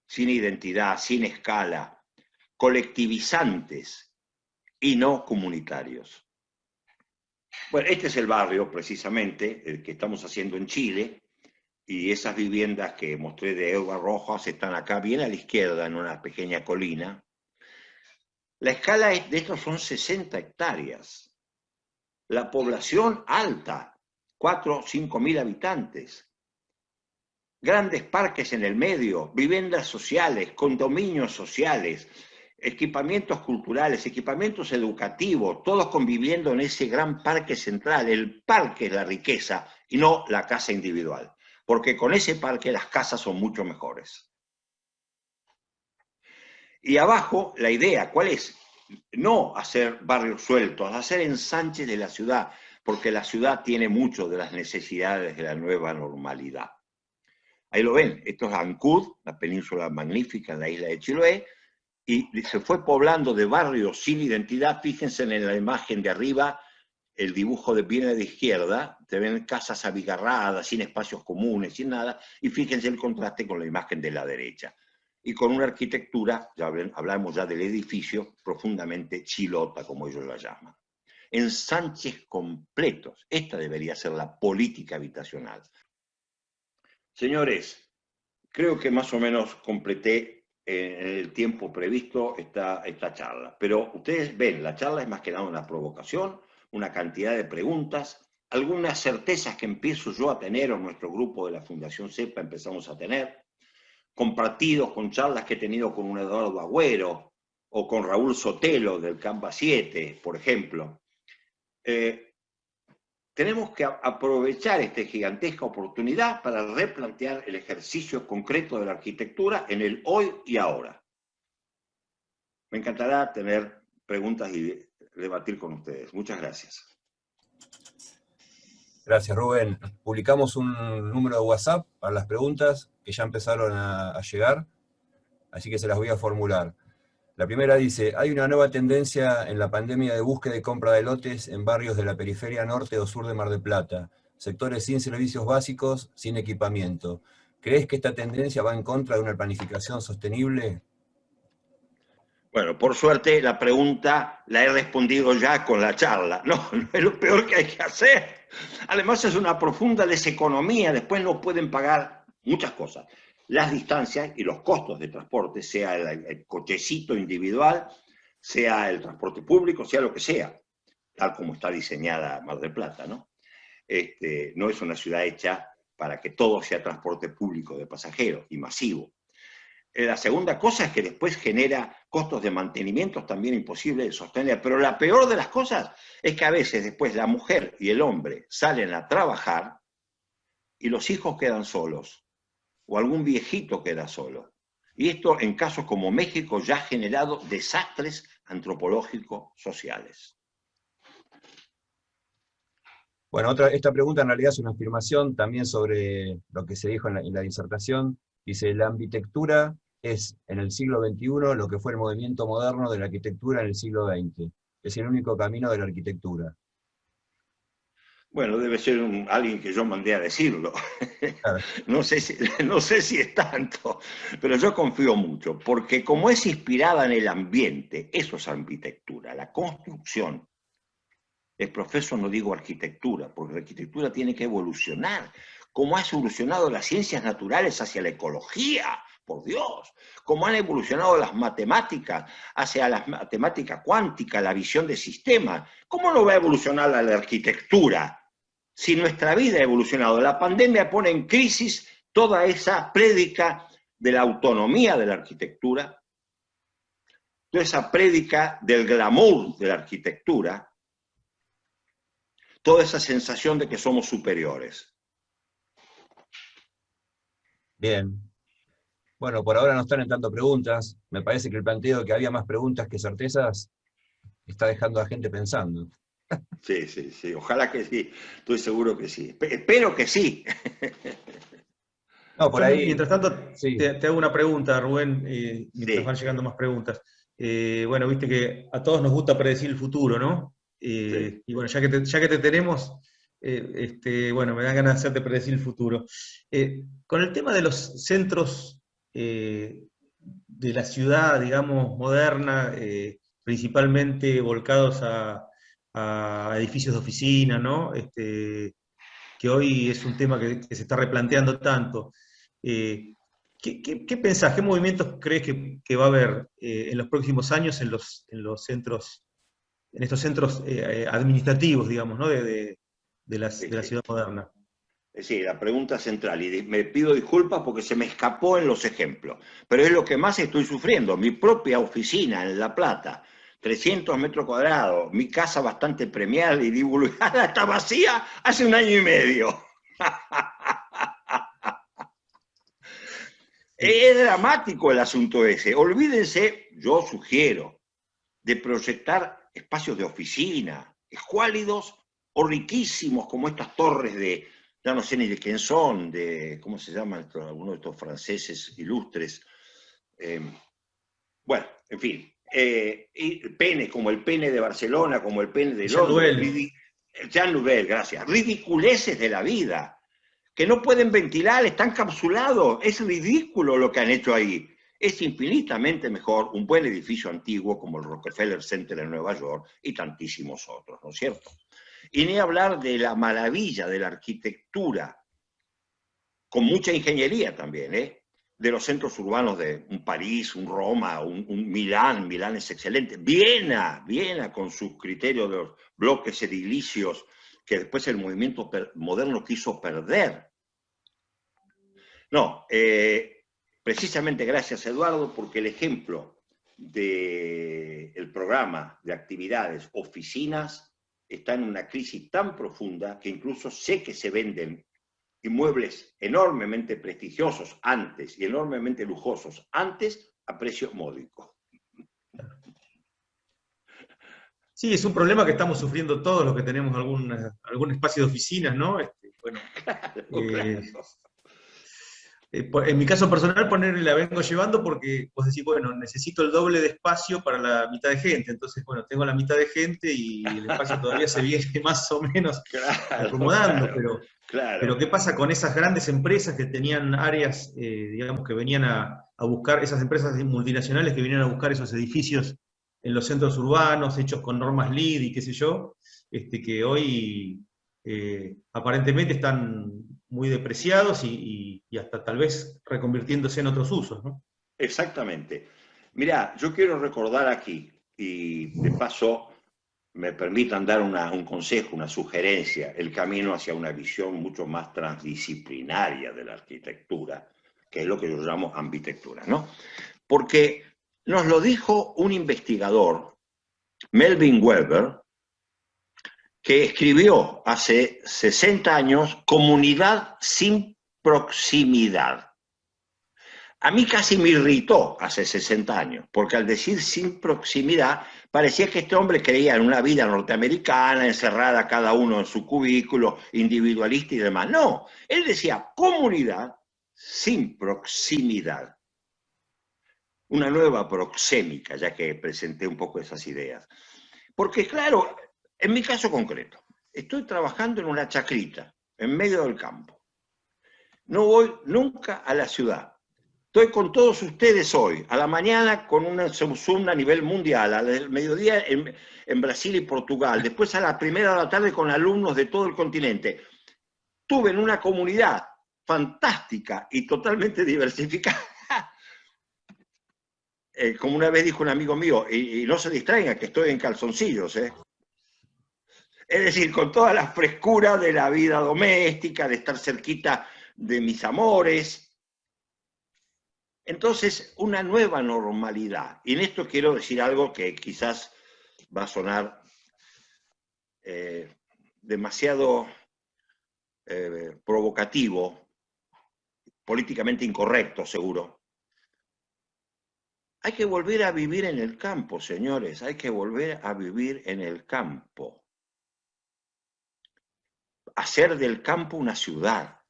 [SPEAKER 4] sin identidad, sin escala, colectivizantes y no comunitarios. Bueno, este es el barrio, precisamente, el que estamos haciendo en Chile, y esas viviendas que mostré de Edward Rojas están acá bien a la izquierda, en una pequeña colina. La escala de estos son 60 hectáreas. La población alta, 4 o 5 mil habitantes. Grandes parques en el medio, viviendas sociales, condominios sociales, equipamientos culturales, equipamientos educativos, todos conviviendo en ese gran parque central. El parque es la riqueza y no la casa individual, porque con ese parque las casas son mucho mejores. Y abajo, la idea, ¿cuál es? No hacer barrios sueltos, hacer ensanches de la ciudad, porque la ciudad tiene mucho de las necesidades de la nueva normalidad. Ahí lo ven, esto es Ancud, la península magnífica en la isla de Chiloé, y se fue poblando de barrios sin identidad. Fíjense en la imagen de arriba, el dibujo viene de izquierda, te ven casas abigarradas, sin espacios comunes, sin nada, y fíjense el contraste con la imagen de la derecha. Y con una arquitectura, ya hablamos ya del edificio, profundamente chilota, como ellos la llaman. Ensanches completos. Esta debería ser la política habitacional. Señores, creo que más o menos completé en el tiempo previsto esta charla. Pero ustedes ven, la charla es más que nada una provocación, una cantidad de preguntas, algunas certezas que empiezo yo a tener, o nuestro grupo de la Fundación CEPA empezamos a tener, compartidos con charlas que he tenido con un Eduardo Agüero o con Raúl Sotelo del Canva 7, por ejemplo. Tenemos que aprovechar esta gigantesca oportunidad para replantear el ejercicio concreto de la arquitectura en el hoy y ahora. Me encantará tener preguntas y debatir con ustedes. Muchas gracias.
[SPEAKER 1] Gracias, Rubén. Publicamos un número de WhatsApp para las preguntas que ya empezaron a llegar, así que se las voy a formular. La primera dice, hay una nueva tendencia en la pandemia de búsqueda y compra de lotes en barrios de la periferia norte o sur de Mar del Plata, sectores sin servicios básicos, sin equipamiento. ¿Crees que esta tendencia va en contra de una planificación sostenible?
[SPEAKER 4] Bueno, por suerte la pregunta la he respondido ya con la charla. No, no es lo peor que hay que hacer. Además es una profunda deseconomía, después no pueden pagar muchas cosas. Las distancias y los costos de transporte, sea el cochecito individual, sea el transporte público, sea lo que sea, tal como está diseñada Mar del Plata, ¿no? No es una ciudad hecha para que todo sea transporte público de pasajeros y masivo. La segunda cosa es que después genera costos de mantenimiento también imposibles de sostener. Pero la peor de las cosas es que a veces después la mujer y el hombre salen a trabajar y los hijos quedan solos, o algún viejito queda solo. Y esto en casos como México ya ha generado desastres antropológicos sociales.
[SPEAKER 1] Bueno, esta pregunta en realidad es una afirmación también sobre lo que se dijo en la disertación. Dice, la arquitectura es en el siglo XXI lo que fue el movimiento moderno de la arquitectura en el siglo XX. Es el único camino de la arquitectura.
[SPEAKER 4] Bueno, debe ser alguien que yo mandé a decirlo. Claro. No sé si es tanto, pero yo confío mucho, porque como es inspirada en el ambiente, eso es arquitectura, la construcción. El profesor no digo arquitectura, porque la arquitectura tiene que evolucionar. Como ha evolucionado las ciencias naturales hacia la ecología, por Dios. Como han evolucionado las matemáticas hacia la matemática cuántica, la visión de sistemas. ¿Cómo no va a evolucionar la arquitectura? Si nuestra vida ha evolucionado, la pandemia pone en crisis toda esa prédica de la autonomía de la arquitectura, toda esa prédica del glamour de la arquitectura, toda esa sensación de que somos superiores.
[SPEAKER 1] Bien. Bueno, por ahora no están entrando preguntas. Me parece que el planteo de que había más preguntas que certezas está dejando a la gente pensando.
[SPEAKER 4] Sí. Ojalá que sí. Estoy seguro que sí. Espero que sí.
[SPEAKER 3] No, por ahí. Mientras tanto, sí. te hago una pregunta, Rubén, mientras van llegando más preguntas. Bueno, viste que a todos nos gusta predecir el futuro, ¿no? Sí. Y bueno, ya que te tenemos, bueno, me dan ganas de hacerte predecir el futuro. Con el tema de los centros de la ciudad, digamos, moderna, principalmente volcados a edificios de oficina, ¿no? Que hoy es un tema que se está replanteando tanto. ¿Qué pensás? ¿Qué movimientos crees que va a haber en los próximos años en estos centros administrativos, digamos, ¿no? de la ciudad moderna?
[SPEAKER 4] Sí, la pregunta central, y me pido disculpas porque se me escapó en los ejemplos, pero es lo que más estoy sufriendo. Mi propia oficina en La Plata, 300 metros cuadrados, mi casa bastante premiada y divulgada, está vacía hace 1 año y medio. Es dramático el asunto ese. Olvídense, yo sugiero, de proyectar espacios de oficina, escuálidos o riquísimos, como estas torres de, ya no sé ni de quién son, de, ¿cómo se llaman algunos de estos franceses ilustres? Bueno, en fin, pene, como el pene de Barcelona, como el pene de
[SPEAKER 3] Jean
[SPEAKER 4] Londres,
[SPEAKER 3] Nouvel.
[SPEAKER 4] Jean Nouvel, gracias, ridiculeces de la vida, que no pueden ventilar, están capsulados, es ridículo lo que han hecho ahí. Es infinitamente mejor un buen edificio antiguo como el Rockefeller Center en Nueva York y tantísimos otros, ¿no es cierto? Y ni hablar de la maravilla de la arquitectura, con mucha ingeniería también, de los centros urbanos de un París, un Roma, un Milán. Milán es excelente. Viena con sus criterios de los bloques edilicios que después el movimiento moderno quiso perder. No, precisamente gracias, Eduardo, porque el ejemplo del programa de actividades oficinas está en una crisis tan profunda que incluso sé que se venden inmuebles enormemente prestigiosos antes y enormemente lujosos antes a precio módico.
[SPEAKER 3] Sí, es un problema que estamos sufriendo todos los que tenemos algún espacio de oficinas, ¿no? Bueno,
[SPEAKER 4] Claro.
[SPEAKER 3] en mi caso personal, la vengo llevando porque vos decís, bueno, necesito el doble de espacio para la mitad de gente. Entonces, bueno, tengo la mitad de gente y el espacio todavía se viene más o menos acomodando. Pero ¿qué pasa con esas grandes empresas que tenían áreas, digamos, que venían a buscar, esas empresas multinacionales que venían a buscar esos edificios en los centros urbanos, hechos con normas LEED y qué sé yo, que hoy aparentemente están muy depreciados y hasta tal vez reconvirtiéndose en otros usos, ¿no?
[SPEAKER 4] Exactamente. Mirá, yo quiero recordar aquí, y de paso me permitan dar un consejo, una sugerencia, el camino hacia una visión mucho más transdisciplinaria de la arquitectura, que es lo que yo llamo ambitectura, ¿no? Porque nos lo dijo un investigador, Melvin Weber, que escribió hace 60 años Comunidad sin proximidad. A mí casi me irritó hace 60 años, porque al decir sin proximidad, parecía que este hombre creía en una vida norteamericana, encerrada cada uno en su cubículo, individualista y demás. No, él decía comunidad sin proximidad. Una nueva proxémica, ya que presenté un poco esas ideas. Porque claro, en mi caso concreto, estoy trabajando en una chacrita, en medio del campo. No voy nunca a la ciudad. Estoy con todos ustedes hoy, a la mañana con una Zoom a nivel mundial, al mediodía en Brasil y Portugal, después a la primera de la tarde con alumnos de todo el continente. Estuve en una comunidad fantástica y totalmente diversificada. Como una vez dijo un amigo mío, y no se distraigan que estoy en calzoncillos, Es decir, con toda la frescura de la vida doméstica, de estar cerquita de mis amores. Entonces, una nueva normalidad. Y en esto quiero decir algo que quizás va a sonar demasiado provocativo, políticamente incorrecto, seguro. Hay que volver a vivir en el campo, señores. Hay que volver a vivir en el campo. Hacer del campo una ciudad.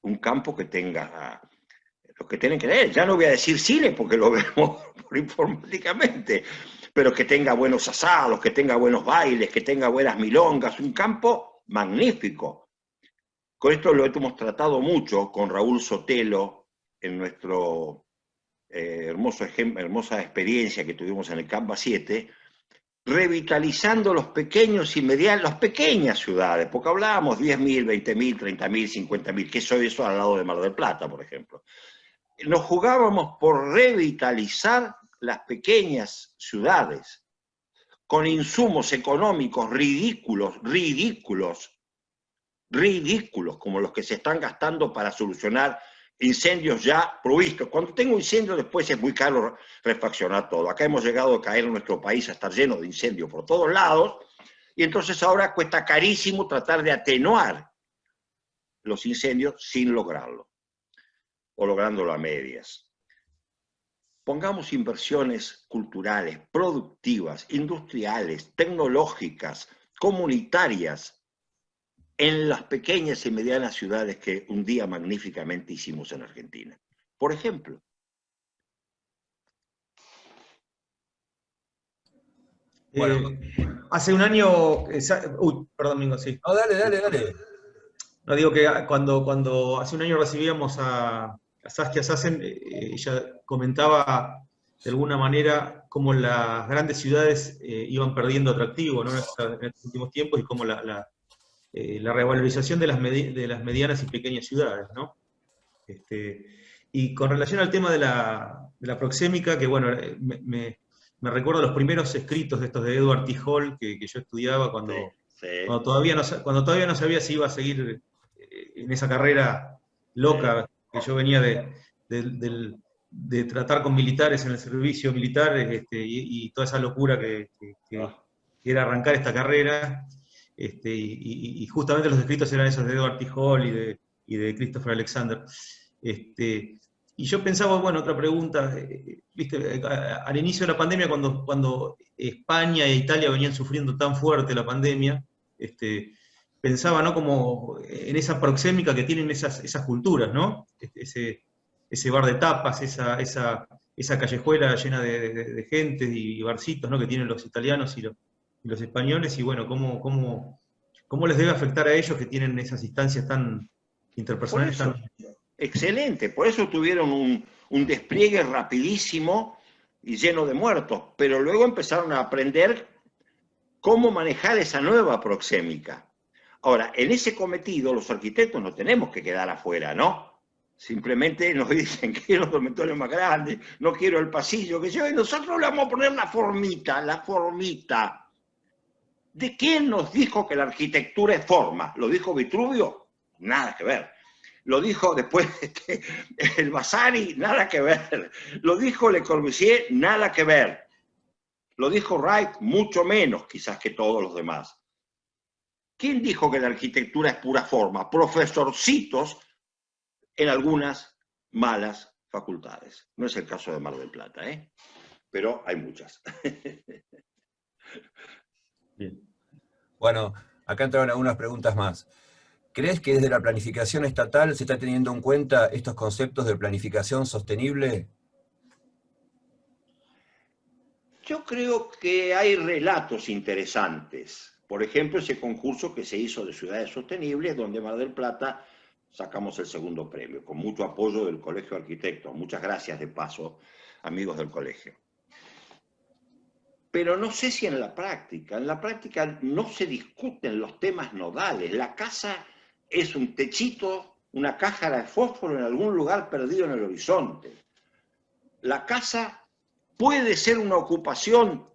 [SPEAKER 4] Un campo que tenga los que tienen que leer. Ya no voy a decir cine porque lo vemos informáticamente, pero que tenga buenos asados, que tenga buenos bailes, que tenga buenas milongas, un campo magnífico. Con esto lo hemos tratado mucho con Raúl Sotelo en nuestro hermosa experiencia que tuvimos en el Canva 7, revitalizando los pequeños y medianos, las pequeñas ciudades, porque hablábamos 10.000, 20.000, 30.000, 50.000, que eso al lado de Mar del Plata, por ejemplo. Nos jugábamos por revitalizar las pequeñas ciudades con insumos económicos ridículos, como los que se están gastando para solucionar incendios ya provistos. Cuando tengo incendios después es muy caro refaccionar todo. Acá hemos llegado a caer en nuestro país a estar lleno de incendios por todos lados, y entonces ahora cuesta carísimo tratar de atenuar los incendios sin lograrlo. o lográndolo a medias. Pongamos inversiones culturales, productivas, industriales, tecnológicas, comunitarias, en las pequeñas y medianas ciudades que un día magníficamente hicimos en Argentina. Por ejemplo.
[SPEAKER 3] Hace un año... perdón, Mingo, sí.
[SPEAKER 1] No, dale.
[SPEAKER 3] No, digo que cuando hace un año recibíamos a Saskia Sassen, ella comentaba de alguna manera cómo las grandes ciudades iban perdiendo atractivo, ¿no? en estos últimos tiempos, y cómo la revalorización de las medianas y pequeñas ciudades, ¿no? Y con relación al tema de la proxémica, que bueno, me recuerdo los primeros escritos de estos de Edward T. Hall que yo estudiaba cuando todavía no sabía si iba a seguir en esa carrera loca, que yo venía de tratar con militares en el servicio militar, y toda esa locura que era arrancar esta carrera, y justamente los escritos eran esos de Edward T. Hall y de Christopher Alexander. Y yo pensaba, bueno, otra pregunta, ¿viste? Al inicio de la pandemia, cuando España e Italia venían sufriendo tan fuerte la pandemia, pensaba, ¿no? Como en esa proxémica que tienen esas culturas, ¿no? Ese bar de tapas, esa callejuela llena de gente y barcitos, ¿no? Que tienen los italianos y los españoles, y bueno, cómo les debe afectar a ellos que tienen esas instancias tan interpersonales tan...
[SPEAKER 4] Excelente, por eso tuvieron un despliegue rapidísimo y lleno de muertos, pero luego empezaron a aprender cómo manejar esa nueva proxémica. Ahora, en ese cometido los arquitectos no tenemos que quedar afuera, ¿no? Simplemente nos dicen que quiero los dormitorios más grandes, no quiero el pasillo, que yo, y nosotros le vamos a poner la formita. ¿De quién nos dijo que la arquitectura es forma? ¿Lo dijo Vitruvio? Nada que ver. Lo dijo después el Vasari, nada que ver. Lo dijo Le Corbusier, nada que ver. Lo dijo Wright, mucho menos quizás que todos los demás. ¿Quién dijo que la arquitectura es pura forma? Profesorcitos en algunas malas facultades. No es el caso de Mar del Plata, pero hay muchas.
[SPEAKER 1] Bien. Bueno, acá entraron algunas preguntas más. ¿Crees que desde la planificación estatal se está teniendo en cuenta estos conceptos de planificación sostenible?
[SPEAKER 4] Yo creo que hay relatos interesantes. Por ejemplo, ese concurso que se hizo de ciudades sostenibles, donde Mar del Plata sacamos el segundo premio, con mucho apoyo del Colegio de Arquitectos. Muchas gracias de paso, amigos del colegio. Pero no sé si en la práctica no se discuten los temas nodales. La casa es un techito, una cájara de fósforo en algún lugar perdido en el horizonte. La casa puede ser una ocupación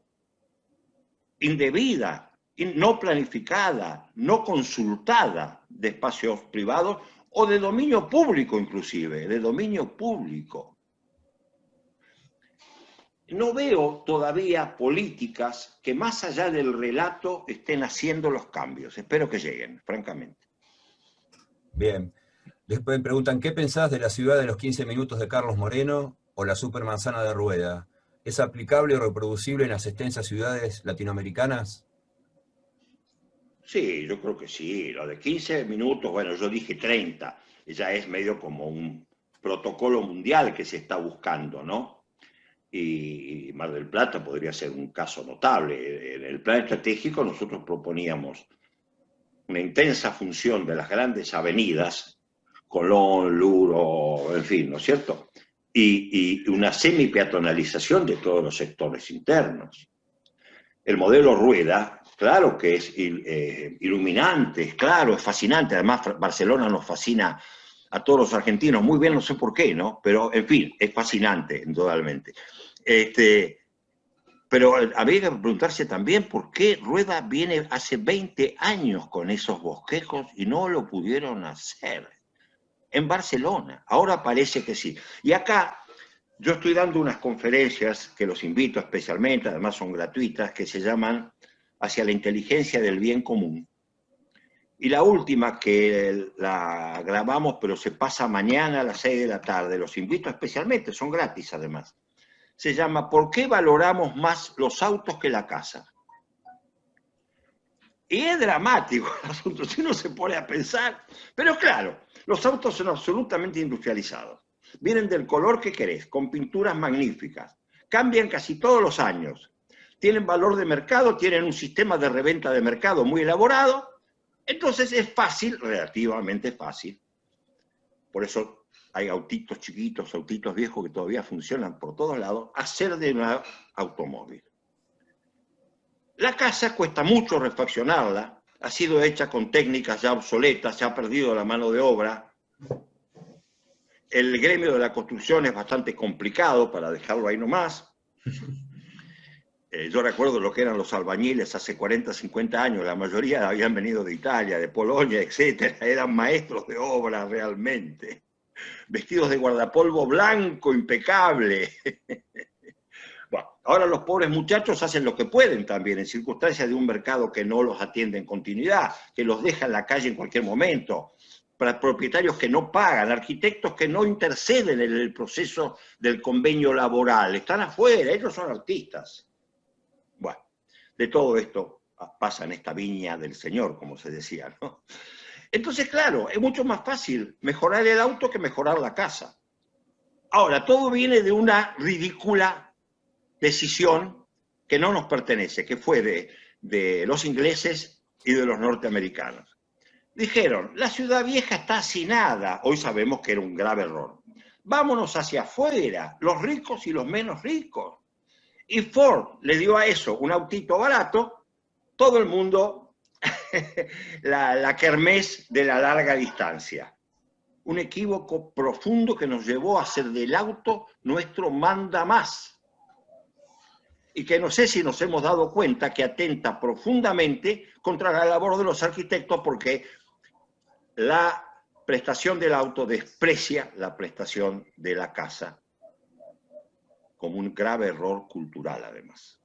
[SPEAKER 4] indebida, no planificada, no consultada de espacios privados o de dominio público inclusive, de dominio público. No veo todavía políticas que más allá del relato estén haciendo los cambios. Espero que lleguen, francamente.
[SPEAKER 1] Bien. Después me preguntan, ¿qué pensás de la ciudad de los 15 minutos de Carlos Moreno o la supermanzana de Rueda? ¿Es aplicable o reproducible en las extensas ciudades latinoamericanas?
[SPEAKER 4] Sí, yo creo que sí. Lo de 15 minutos, bueno, yo dije 30. Ya es medio como un protocolo mundial que se está buscando, ¿no? Y Mar del Plata podría ser un caso notable. En el plan estratégico nosotros proponíamos una intensa función de las grandes avenidas, Colón, Luro, en fin, ¿no es cierto? Y una semi-peatonalización de todos los sectores internos. El modelo Rueda, claro que es iluminante, claro, es fascinante. Además, Barcelona nos fascina a todos los argentinos, muy bien, no sé por qué, ¿no? Pero, en fin, es fascinante, indudablemente. Pero habría que preguntarse también por qué Rueda viene hace 20 años con esos bosquejos y no lo pudieron hacer. En Barcelona, ahora parece que sí. Y acá yo estoy dando unas conferencias que los invito especialmente, además son gratuitas, que se llaman Hacia la inteligencia del bien común. Y la última, que la grabamos, pero se pasa mañana a las 6 de la tarde, los invito especialmente, son gratis además. Se llama ¿Por qué valoramos más los autos que la casa? Y es dramático el asunto, si uno se pone a pensar. Pero claro, los autos son absolutamente industrializados. Vienen del color que querés, con pinturas magníficas. Cambian casi todos los años. Tienen valor de mercado, tienen un sistema de reventa de mercado muy elaborado. Entonces es fácil, relativamente fácil. Por eso hay autitos chiquitos, autitos viejos que todavía funcionan por todos lados, hacer de un automóvil. La casa cuesta mucho refaccionarla, ha sido hecha con técnicas ya obsoletas, se ha perdido la mano de obra. El gremio de la construcción es bastante complicado, para dejarlo ahí nomás. Yo recuerdo lo que eran los albañiles hace 40, 50 años, la mayoría habían venido de Italia, de Polonia, etc. Eran maestros de obra realmente. Vestidos de guardapolvo blanco, impecable. Bueno, ahora los pobres muchachos hacen lo que pueden también, en circunstancias de un mercado que no los atiende en continuidad, que los deja en la calle en cualquier momento, para propietarios que no pagan, arquitectos que no interceden en el proceso del convenio laboral, están afuera, ellos son artistas. Bueno, de todo esto pasa en esta viña del Señor, como se decía, ¿no? Entonces, claro, es mucho más fácil mejorar el auto que mejorar la casa. Ahora, todo viene de una ridícula decisión que no nos pertenece, que fue de los ingleses y de los norteamericanos. Dijeron, la ciudad vieja está hacinada, hoy sabemos que era un grave error. Vámonos hacia afuera, los ricos y los menos ricos. Y Ford le dio a eso un autito barato, todo el mundo, la kermés de la larga distancia. Un equívoco profundo que nos llevó a hacer del auto nuestro mandamás. Y que no sé si nos hemos dado cuenta que atenta profundamente contra la labor de los arquitectos, porque la prestación del auto desprecia la prestación de la casa, como un grave error cultural además.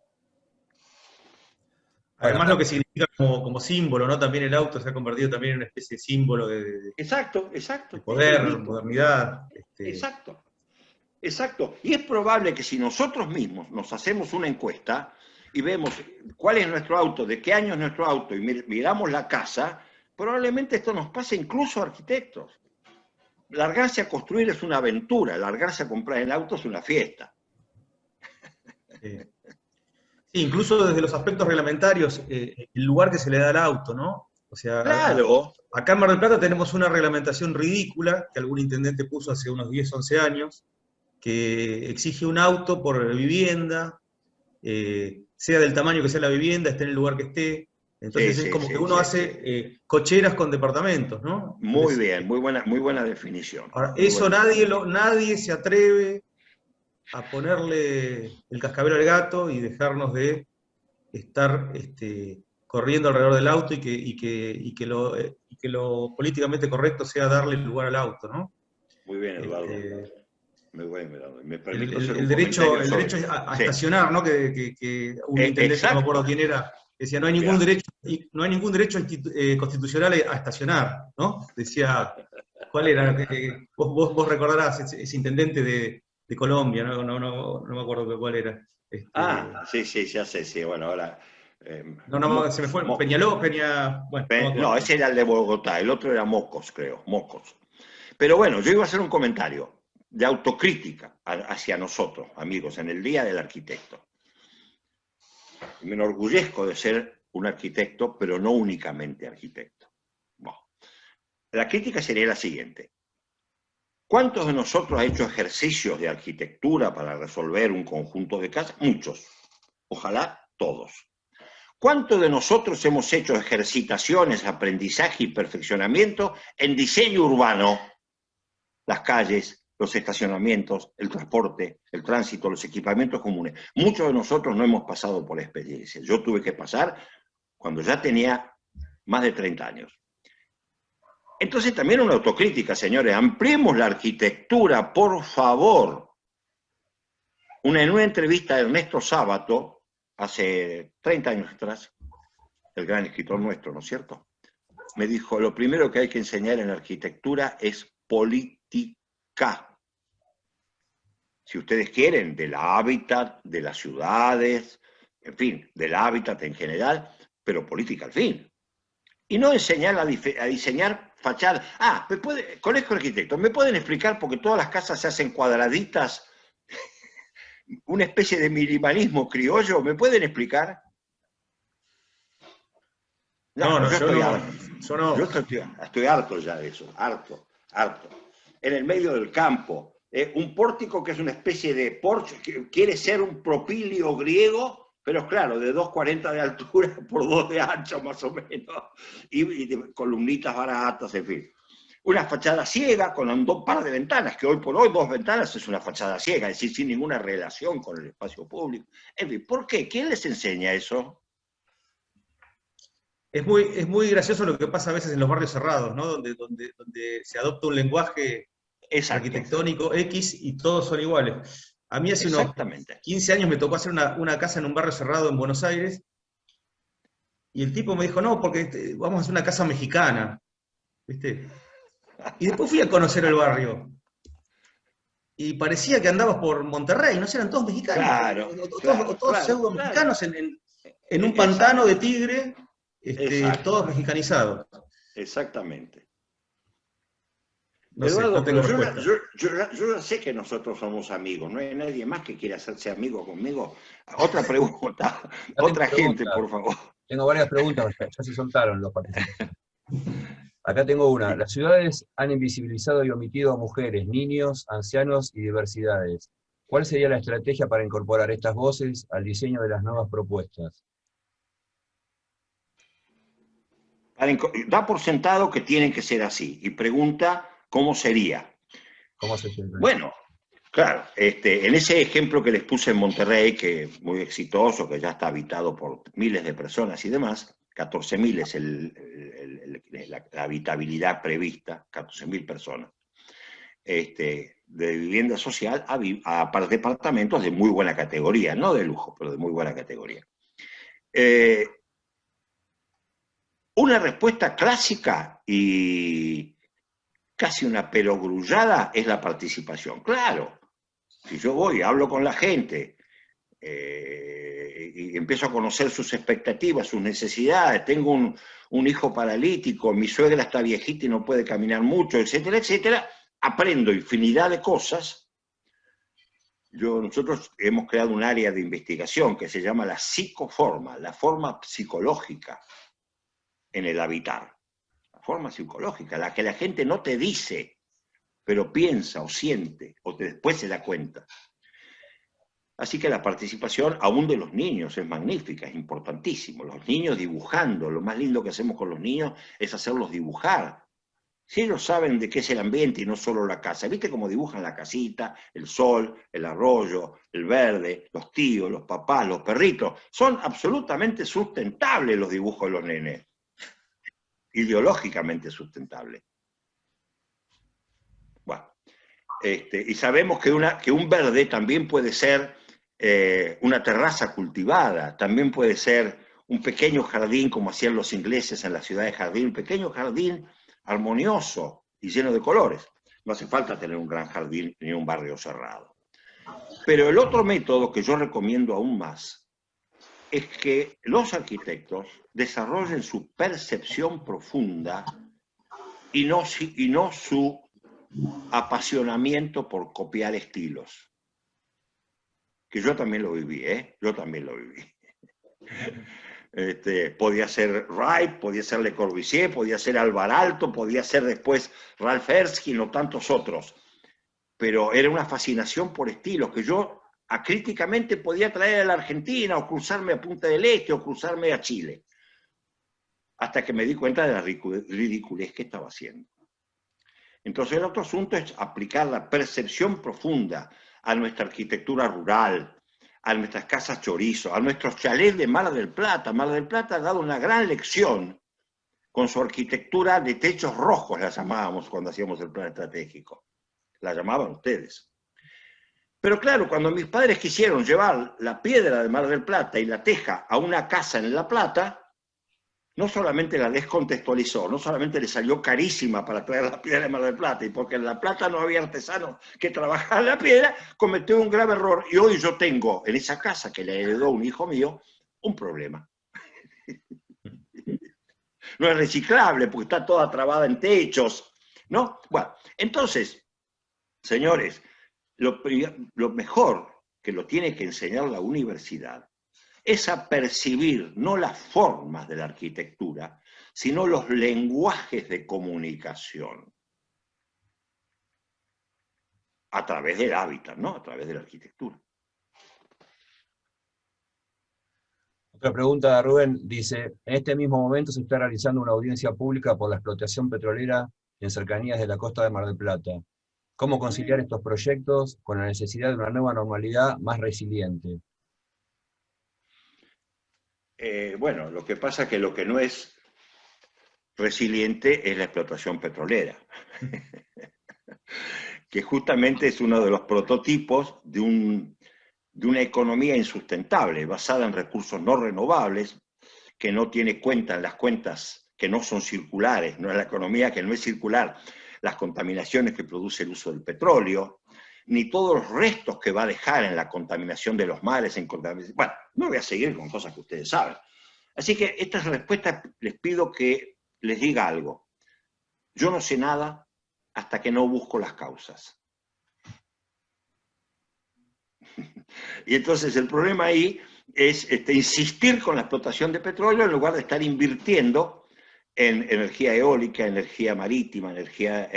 [SPEAKER 3] Además lo que significa como símbolo, ¿no? También el auto se ha convertido también en una especie de símbolo de
[SPEAKER 4] Exacto.
[SPEAKER 3] poder, modernidad.
[SPEAKER 4] Exacto. Y es probable que si nosotros mismos nos hacemos una encuesta y vemos cuál es nuestro auto, de qué año es nuestro auto, y miramos la casa, probablemente esto nos pase incluso a arquitectos. Largarse a construir es una aventura, largarse a comprar el auto es una fiesta.
[SPEAKER 3] Sí, incluso desde los aspectos reglamentarios, el lugar que se le da al auto, ¿no? O sea,
[SPEAKER 4] claro.
[SPEAKER 3] Acá en Mar del Plata tenemos una reglamentación ridícula que algún intendente puso hace unos 10, 11 años, que exige un auto por vivienda, sea del tamaño que sea la vivienda, esté en el lugar que esté. Entonces es como que uno hace cocheras con departamentos, ¿no?
[SPEAKER 4] Muy bien, muy buena definición.
[SPEAKER 3] Ahora, eso nadie se atreve a ponerle el cascabel al gato y dejarnos de estar corriendo alrededor del auto y que lo políticamente correcto sea darle el lugar al auto, ¿no?
[SPEAKER 4] Muy bien, Eduardo. Muy bueno,
[SPEAKER 3] el derecho a estacionar, ¿no? Que un intendente, no me acuerdo quién era, decía, no hay ningún derecho constitucional a estacionar, ¿no? Decía, ¿cuál era? Vos recordarás ese intendente de Colombia, no me acuerdo cuál era.
[SPEAKER 4] Sí, ya sé, sí, bueno, ahora...
[SPEAKER 3] se me fue, Peña... Bueno,
[SPEAKER 4] no, ese era el de Bogotá, el otro era Mocos, creo, Mocos. Pero bueno, yo iba a hacer un comentario de autocrítica hacia nosotros, amigos, en el Día del Arquitecto. Me enorgullezco de ser un arquitecto, pero no únicamente arquitecto. Bueno, la crítica sería la siguiente. ¿Cuántos de nosotros ha hecho ejercicios de arquitectura para resolver un conjunto de casas? Muchos. Ojalá todos. ¿Cuántos de nosotros hemos hecho ejercitaciones, aprendizaje y perfeccionamiento en diseño urbano? Las calles, los estacionamientos, el transporte, el tránsito, los equipamientos comunes. Muchos de nosotros no hemos pasado por la experiencia. Yo tuve que pasar cuando ya tenía más de 30 años. Entonces también una autocrítica, señores. Ampliemos la arquitectura, por favor. En una entrevista de Ernesto Sábato, hace 30 años atrás, el gran escritor nuestro, ¿no es cierto? me dijo, lo primero que hay que enseñar en arquitectura es política. Si ustedes quieren, del hábitat, de las ciudades, en fin, del hábitat en general, pero política al fin. Y no enseñar a diseñar fachadas. Colegio de Arquitectos, ¿me pueden explicar? Porque todas las casas se hacen cuadraditas, una especie de minimalismo criollo, ¿me pueden explicar?
[SPEAKER 3] No,
[SPEAKER 4] yo estoy harto.
[SPEAKER 3] yo no.
[SPEAKER 4] Yo estoy harto ya de eso, harto. En el medio del campo, un pórtico que es una especie de porche, que quiere ser un propilio griego, pero claro, de 2,40 de altura por 2 de ancho más o menos, y de columnitas baratas, en fin. Una fachada ciega con un par de ventanas, que hoy por hoy 2 ventanas es una fachada ciega, es decir, sin ninguna relación con el espacio público. En fin, ¿por qué? ¿Quién les enseña eso?
[SPEAKER 3] Es muy gracioso lo que pasa a veces en los barrios cerrados, ¿no? Donde se adopta un lenguaje arquitectónico X y todos son iguales. A mí hace unos 15 años me tocó hacer una casa en un barrio cerrado en Buenos Aires, y el tipo me dijo, no, porque vamos a hacer una casa mexicana, ¿viste? Y después fui a conocer el barrio, y parecía que andabas por Monterrey, no sé, eran todos mexicanos.
[SPEAKER 4] Claro,
[SPEAKER 3] todos pseudo mexicanos en un pantano de tigre, todos mexicanizados.
[SPEAKER 4] Exactamente.
[SPEAKER 3] No
[SPEAKER 4] Eduardo,
[SPEAKER 3] sé, no tengo respuesta.
[SPEAKER 4] Yo ya sé que nosotros somos amigos, no hay nadie más que quiera hacerse amigo conmigo. Otra pregunta, otra gente, por favor.
[SPEAKER 1] Tengo varias preguntas, ya se soltaron los participantes. Acá tengo una. Las ciudades han invisibilizado y omitido a mujeres, niños, ancianos y diversidades. ¿Cuál sería la estrategia para incorporar estas voces al diseño de las nuevas propuestas?
[SPEAKER 4] Da por sentado que tienen que ser así y pregunta cómo sería.
[SPEAKER 1] ¿Cómo se siente?
[SPEAKER 4] Bueno, claro, en ese ejemplo que les puse en Monterrey, que es muy exitoso, que ya está habitado por miles de personas y demás, 14.000 es la habitabilidad prevista, 14.000 personas, de vivienda social a departamentos de muy buena categoría, no de lujo, pero de muy buena categoría. Una respuesta clásica y casi una perogrullada es la participación. Claro, si yo voy, hablo con la gente y empiezo a conocer sus expectativas, sus necesidades, tengo un hijo paralítico, mi suegra está viejita y no puede caminar mucho, etcétera, etcétera, aprendo infinidad de cosas. Nosotros hemos creado un área de investigación que se llama la psicoforma, la forma psicológica en el habitar. La forma psicológica, la que la gente no te dice, pero piensa o siente, o después se da cuenta. Así que la participación, aún de los niños, es magnífica, es importantísimo. Los niños dibujando, lo más lindo que hacemos con los niños es hacerlos dibujar. Si ellos saben de qué es el ambiente y no solo la casa, ¿viste cómo dibujan la casita, el sol, el arroyo, el verde, los tíos, los papás, los perritos? Son absolutamente sustentables los dibujos de los nenes. Ideológicamente sustentables. Bueno, y sabemos que un verde también puede ser una terraza cultivada, también puede ser un pequeño jardín, como hacían los ingleses en la ciudad de jardín, un pequeño jardín armonioso y lleno de colores. No hace falta tener un gran jardín ni un barrio cerrado. Pero el otro método que yo recomiendo aún más es que los arquitectos desarrollen su percepción profunda y no su apasionamiento por copiar estilos. Que yo también lo viví, Yo también lo viví. Podía ser Wright, podía ser Le Corbusier, podía ser Alvar Aalto, podía ser después Ralph Erskine o tantos otros. Pero era una fascinación por estilos que yo acríticamente podía traer a la Argentina, o cruzarme a Punta del Este, o cruzarme a Chile. Hasta que me di cuenta de la ridiculez que estaba haciendo. Entonces el otro asunto es aplicar la percepción profunda a nuestra arquitectura rural, a nuestras casas chorizo, a nuestros chalés de Mar del Plata. Mar del Plata ha dado una gran lección con su arquitectura de techos rojos, la llamábamos cuando hacíamos el plan estratégico. La llamaban ustedes. Pero claro, cuando mis padres quisieron llevar la piedra de Mar del Plata y la teja a una casa en La Plata, no solamente la descontextualizó, no solamente le salió carísima para traer la piedra de Mar del Plata, y porque en La Plata no había artesanos que trabajaran la piedra, cometió un grave error. Y hoy yo tengo en esa casa que le heredó un hijo mío un problema. No es reciclable porque está toda trabada en techos, ¿no? Bueno, entonces, señores, lo mejor que lo tiene que enseñar la universidad es a percibir no las formas de la arquitectura, sino los lenguajes de comunicación a través del hábitat, ¿no? A través de la arquitectura.
[SPEAKER 1] Otra pregunta de Rubén dice, en este mismo momento se está realizando una audiencia pública por la explotación petrolera en cercanías de la costa de Mar del Plata. ¿Cómo conciliar estos proyectos con la necesidad de una nueva normalidad más resiliente?
[SPEAKER 4] Bueno, lo que pasa es que lo que no es resiliente es la explotación petrolera, que justamente es uno de los prototipos de una economía insustentable, basada en recursos no renovables, que no tiene cuenta en las cuentas que no son circulares, no es la economía que no es circular, las contaminaciones que produce el uso del petróleo, ni todos los restos que va a dejar en la contaminación de los mares. Bueno, no voy a seguir con cosas que ustedes saben. Así que esta es la respuesta. Les pido que les diga algo. Yo no sé nada hasta que no busco las causas. Y entonces el problema ahí es insistir con la explotación de petróleo en lugar de estar invirtiendo en energía eólica, energía marítima, energía...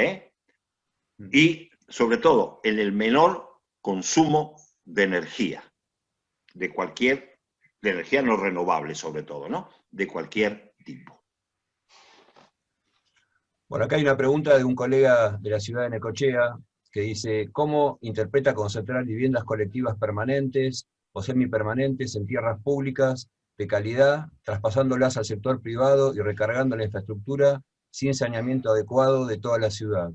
[SPEAKER 4] y sobre todo en el menor consumo de energía, de energía no renovable sobre todo, ¿no? De cualquier tipo.
[SPEAKER 1] Bueno, acá hay una pregunta de un colega de la ciudad de Necochea que dice, ¿cómo interpreta concentrar viviendas colectivas permanentes o semipermanentes en tierras públicas de calidad, traspasándolas al sector privado y recargando la infraestructura sin saneamiento adecuado de toda la ciudad?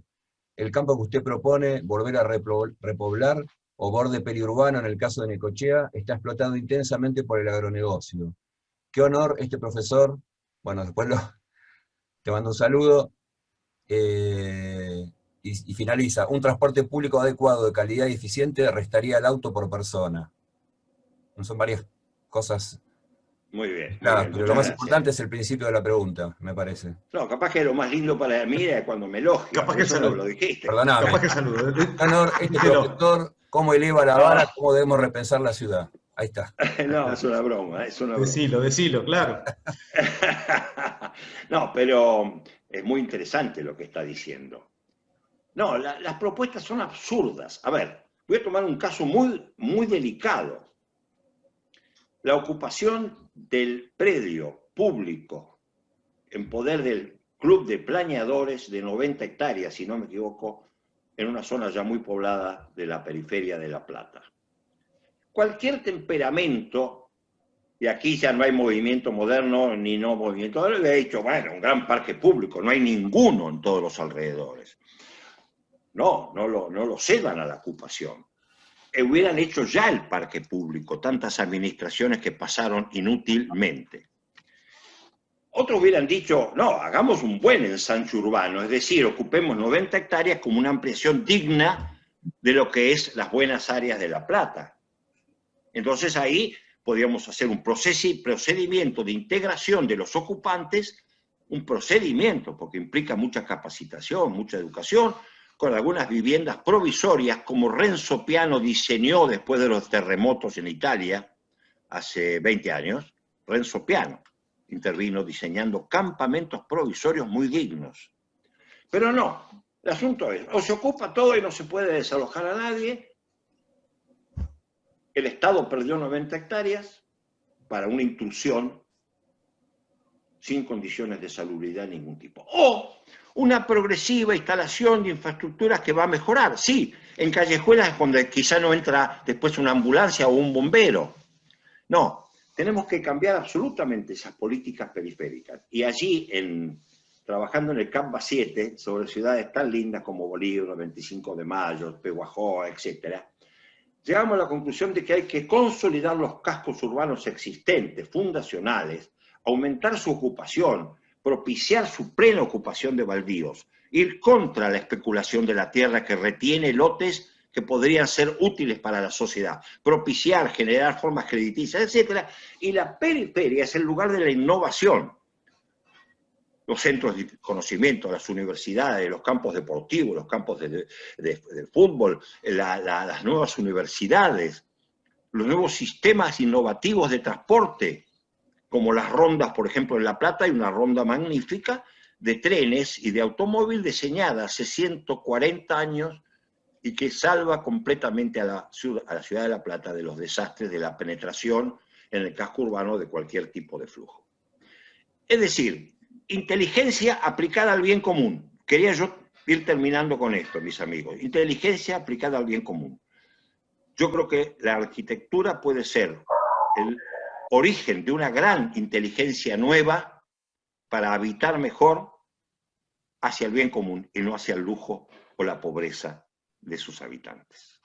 [SPEAKER 1] El campo que usted propone, volver a repoblar, o borde periurbano en el caso de Necochea, está explotado intensamente por el agronegocio. Qué honor este profesor, bueno, después te mando un saludo, y finaliza, un transporte público adecuado, de calidad y eficiente, restaría el auto por persona. Son varias cosas.
[SPEAKER 4] Muy bien,
[SPEAKER 1] Claro,
[SPEAKER 4] muy bien.
[SPEAKER 1] pero lo más importante es el principio de la pregunta, me parece.
[SPEAKER 4] No, capaz que lo más lindo para mí era cuando me elogian.
[SPEAKER 3] Capaz que
[SPEAKER 4] eso no lo dijiste.
[SPEAKER 1] Perdóname.
[SPEAKER 3] Capaz que saludo.
[SPEAKER 1] Qué honor este profesor, cómo eleva la vara, cómo debemos repensar la ciudad. Ahí está.
[SPEAKER 4] No, es una broma, es una broma.
[SPEAKER 3] Decilo, claro.
[SPEAKER 4] No, pero es muy interesante lo que está diciendo. No, las propuestas son absurdas. A ver, voy a tomar un caso muy, muy delicado. La ocupación del predio público en poder del Club de Planeadores de 90 hectáreas, si no me equivoco, en una zona ya muy poblada de la periferia de La Plata. Cualquier temperamento, y aquí ya no hay movimiento moderno ni no movimiento, le he dicho, bueno, un gran parque público, no hay ninguno en todos los alrededores. No lo cedan a la ocupación. Hubieran hecho ya el parque público, tantas administraciones que pasaron inútilmente. Otros hubieran dicho, no, hagamos un buen ensanche urbano, es decir, ocupemos 90 hectáreas como una ampliación digna de lo que es las buenas áreas de La Plata. Entonces ahí podríamos hacer un procedimiento de integración de los ocupantes, un procedimiento, porque implica mucha capacitación, mucha educación, con algunas viviendas provisorias, como Renzo Piano diseñó después de los terremotos en Italia, hace 20 años. Renzo Piano intervino diseñando campamentos provisorios muy dignos. Pero no, el asunto es, o se ocupa todo y no se puede desalojar a nadie. El Estado perdió 90 hectáreas para una intrusión sin condiciones de salubridad de ningún tipo. O una progresiva instalación de infraestructuras que va a mejorar. Sí, en callejuelas donde quizá no entra después una ambulancia o un bombero. No, tenemos que cambiar absolutamente esas políticas periféricas. Y allí, trabajando en el Canva 7, sobre ciudades tan lindas como Bolívar, 25 de Mayo, Pehuajó, etc., llegamos a la conclusión de que hay que consolidar los cascos urbanos existentes, fundacionales, aumentar su ocupación, propiciar su plena ocupación de baldíos, ir contra la especulación de la tierra que retiene lotes que podrían ser útiles para la sociedad, propiciar, generar formas crediticias, etc. Y la periferia es el lugar de la innovación. Los centros de conocimiento, las universidades, los campos deportivos, los campos de fútbol, las nuevas universidades, los nuevos sistemas innovativos de transporte, como las rondas, por ejemplo, en La Plata hay una ronda magnífica de trenes y de automóvil diseñada hace 140 años y que salva completamente a la ciudad de La Plata de los desastres de la penetración en el casco urbano de cualquier tipo de flujo. Es decir, inteligencia aplicada al bien común. Quería yo ir terminando con esto, mis amigos. Inteligencia aplicada al bien común. Yo creo que la arquitectura puede ser el origen de una gran inteligencia nueva para habitar mejor hacia el bien común y no hacia el lujo o la pobreza de sus habitantes.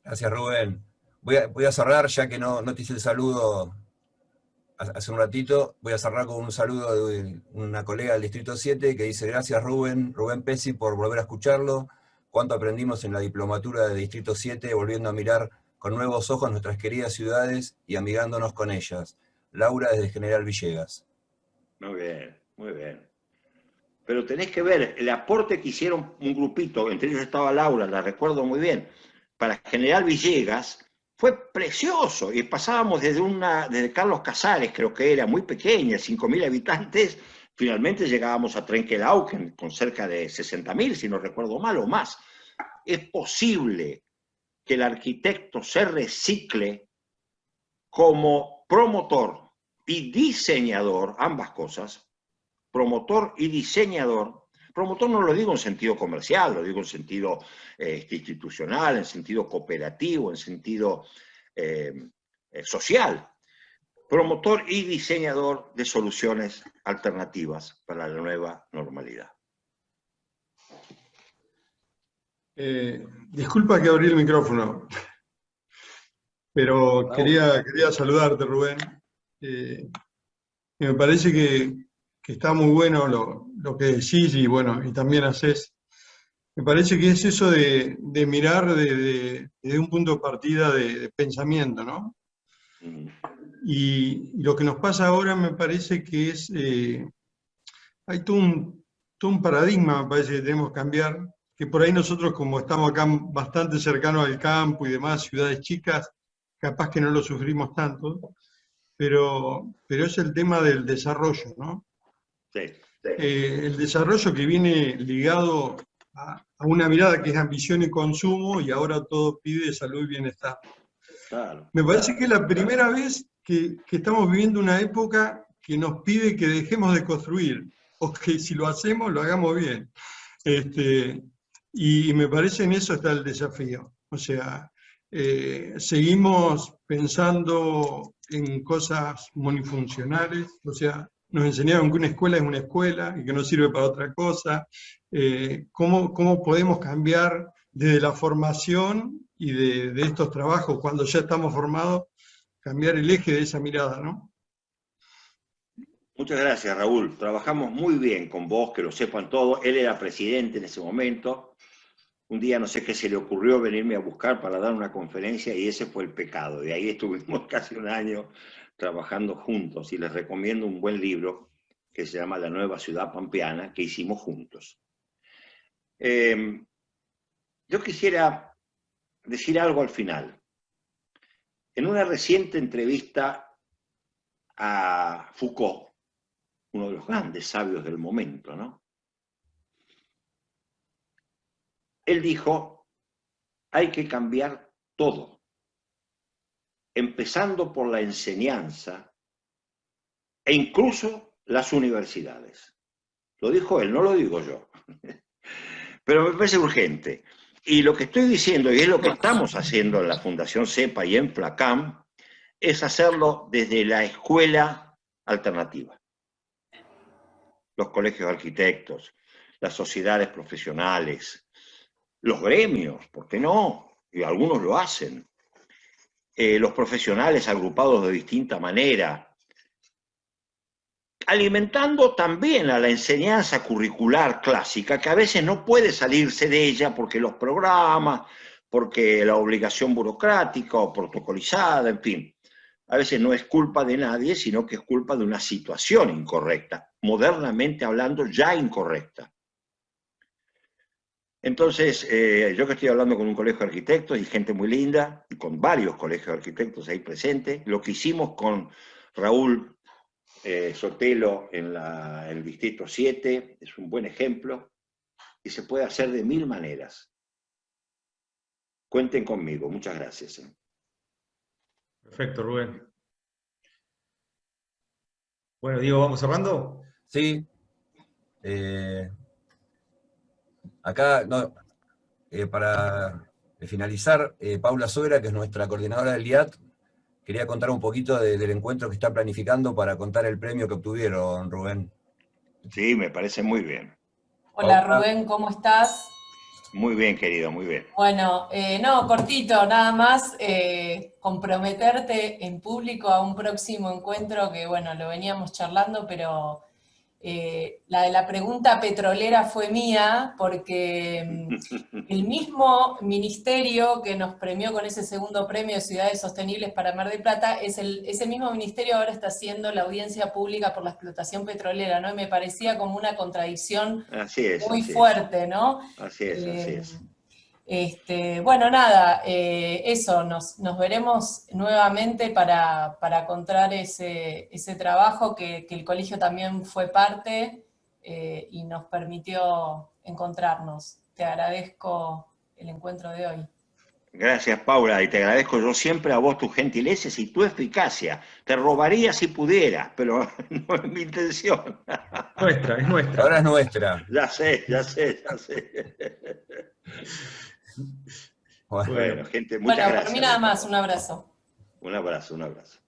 [SPEAKER 1] Gracias, Rubén. Voy a cerrar, ya que no te hice el saludo hace un ratito, voy a cerrar con un saludo de una colega del Distrito 7 que dice: gracias Rubén Pesci por volver a escucharlo. Cuánto aprendimos en la diplomatura de Distrito 7, volviendo a mirar con nuevos ojos nuestras queridas ciudades y amigándonos con ellas. Laura desde General Villegas.
[SPEAKER 4] Muy bien, muy bien. Pero tenés que ver el aporte que hicieron un grupito, entre ellos estaba Laura, la recuerdo muy bien, para General Villegas, fue precioso. Y pasábamos desde Carlos Casares, creo que era muy pequeña, 5.000 habitantes, finalmente llegábamos a Trenquelauquen con cerca de 60.000, si no recuerdo mal, o más. Es posible que el arquitecto se recicle como promotor y diseñador, ambas cosas, promotor y diseñador. Promotor no lo digo en sentido comercial, lo digo en sentido institucional, en sentido cooperativo, en sentido social. Promotor y diseñador de soluciones alternativas para la nueva normalidad.
[SPEAKER 5] Disculpa que abrí el micrófono, pero quería saludarte, Rubén. Me parece que está muy bueno lo que decís y bueno, y también haces. Me parece que es eso de mirar desde un punto de partida de pensamiento, ¿no? Y lo que nos pasa ahora me parece que es, hay todo un paradigma, me parece que tenemos que cambiar, que por ahí nosotros como estamos acá bastante cercanos al campo y demás, ciudades chicas, capaz que no lo sufrimos tanto, pero es el tema del desarrollo, ¿no?
[SPEAKER 4] Sí.
[SPEAKER 5] El desarrollo que viene ligado a una mirada que es ambición y consumo, y ahora todo pide salud y bienestar.
[SPEAKER 4] Claro.
[SPEAKER 5] Me parece que es la primera vez que estamos viviendo una época que nos pide que dejemos de construir, o que si lo hacemos, lo hagamos bien. Y me parece en eso está el desafío. O sea, seguimos pensando en cosas monofuncionales, o sea, nos enseñaron que una escuela es una escuela y que no sirve para otra cosa. ¿Cómo podemos cambiar desde la formación y de estos trabajos, cuando ya estamos formados, cambiar el eje de esa mirada, ¿no?
[SPEAKER 4] Muchas gracias, Raúl. Trabajamos muy bien con vos, que lo sepan todos. Él era presidente en ese momento. Un día no sé qué se le ocurrió venirme a buscar para dar una conferencia y ese fue el pecado. De ahí estuvimos casi un año trabajando juntos y les recomiendo un buen libro que se llama La Nueva Ciudad Pampeana, que hicimos juntos. Yo quisiera decir algo al final. En una reciente entrevista a Foucault, uno de los grandes sabios del momento, ¿no? Él dijo, hay que cambiar todo, empezando por la enseñanza e incluso las universidades. Lo dijo él, no lo digo yo. Pero me parece urgente. Y lo que estoy diciendo, y es lo que estamos haciendo en la Fundación CEPA y en FLACAM, es hacerlo desde la escuela alternativa. Los colegios de arquitectos, las sociedades profesionales, los gremios, ¿por qué no? Y algunos lo hacen. los profesionales agrupados de distinta manera, alimentando también a la enseñanza curricular clásica, que a veces no puede salirse de ella porque los programas, porque la obligación burocrática o protocolizada, en fin. A veces no es culpa de nadie, sino que es culpa de una situación incorrecta, modernamente hablando ya incorrecta. Entonces, yo que estoy hablando con un colegio de arquitectos y gente muy linda, y con varios colegios de arquitectos ahí presentes, lo que hicimos con Raúl Sotelo en el Distrito 7 es un buen ejemplo, y se puede hacer de 1000 maneras. Cuenten conmigo, muchas gracias.
[SPEAKER 3] Perfecto, Rubén. Bueno, Diego, ¿vamos cerrando?
[SPEAKER 1] Sí. Acá, no, para finalizar, Paula Sobera, que es nuestra coordinadora del IAT, quería contar un poquito del encuentro que está planificando para contar el premio que obtuvieron, Rubén.
[SPEAKER 4] Sí, me parece muy bien.
[SPEAKER 6] Hola
[SPEAKER 1] Paula.
[SPEAKER 6] Rubén, ¿cómo estás?
[SPEAKER 4] Muy bien, querido, muy bien.
[SPEAKER 6] Bueno, no, cortito, nada más comprometerte en público a un próximo encuentro que, bueno, lo veníamos charlando, pero la de la pregunta petrolera fue mía, porque el mismo ministerio que nos premió con ese segundo premio de Ciudades Sostenibles para Mar del Plata, ese mismo ministerio ahora está haciendo la audiencia pública por la explotación petrolera, ¿no? Y me parecía como una contradicción muy fuerte, ¿no?
[SPEAKER 4] Así es, así es.
[SPEAKER 6] Bueno, nada, eso, nos veremos nuevamente para contar ese trabajo que el colegio también fue parte y nos permitió encontrarnos. Te agradezco el encuentro de hoy.
[SPEAKER 4] Gracias, Paula, y te agradezco yo siempre a vos tus gentilezas y tu eficacia. Te robaría si pudiera, pero no es mi intención.
[SPEAKER 3] Nuestra, es nuestra.
[SPEAKER 1] Ahora es nuestra.
[SPEAKER 4] Ya sé, ya sé, ya sé. Bueno, gente, muchas gracias.
[SPEAKER 6] Por mí nada más, un abrazo.
[SPEAKER 4] Un abrazo, un abrazo.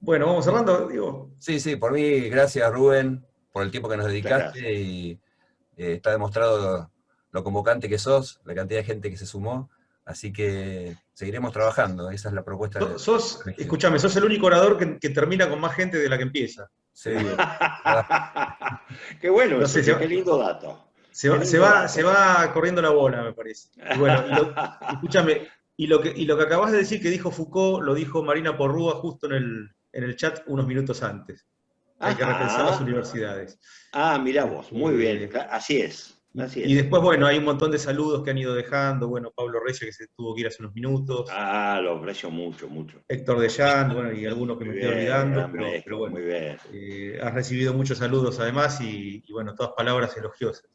[SPEAKER 3] Bueno, ¿vamos cerrando, Diego?
[SPEAKER 1] Sí, sí, por mí, gracias, Rubén, por el tiempo que nos dedicaste y está demostrado lo convocante que sos, la cantidad de gente que se sumó, así que seguiremos trabajando, esa es la propuesta.
[SPEAKER 3] Escúchame, sos el único orador que termina con más gente de la que empieza.
[SPEAKER 1] Sí.
[SPEAKER 4] Qué bueno,
[SPEAKER 3] No sé,
[SPEAKER 4] qué lindo dato.
[SPEAKER 3] Se va corriendo la bola, me parece. Y bueno, escúchame, y lo que acabas de decir que dijo Foucault, lo dijo Marina Porrúa justo en el chat unos minutos antes. Hay que repensar las universidades.
[SPEAKER 4] Ah, mirá vos, muy bien, así es.
[SPEAKER 3] Y después, bueno, hay un montón de saludos que han ido dejando. Bueno, Pablo Recio, que se tuvo que ir hace unos minutos.
[SPEAKER 4] Ah, lo aprecio mucho, mucho.
[SPEAKER 3] Héctor Dellán, bueno, y algunos que me estoy olvidando. Pero bueno,
[SPEAKER 4] muy bien.
[SPEAKER 3] Has recibido muchos saludos además y bueno, todas palabras elogiosas.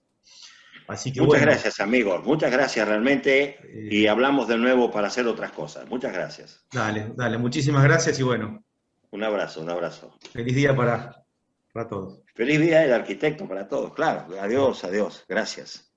[SPEAKER 3] Así que
[SPEAKER 4] muchas gracias, amigos. Muchas gracias realmente. Y hablamos de nuevo para hacer otras cosas. Muchas gracias.
[SPEAKER 3] Dale, muchísimas gracias y bueno.
[SPEAKER 4] Un abrazo, un abrazo.
[SPEAKER 3] Feliz día para todos.
[SPEAKER 4] Feliz día del arquitecto para todos, claro. Adiós, adiós. Gracias.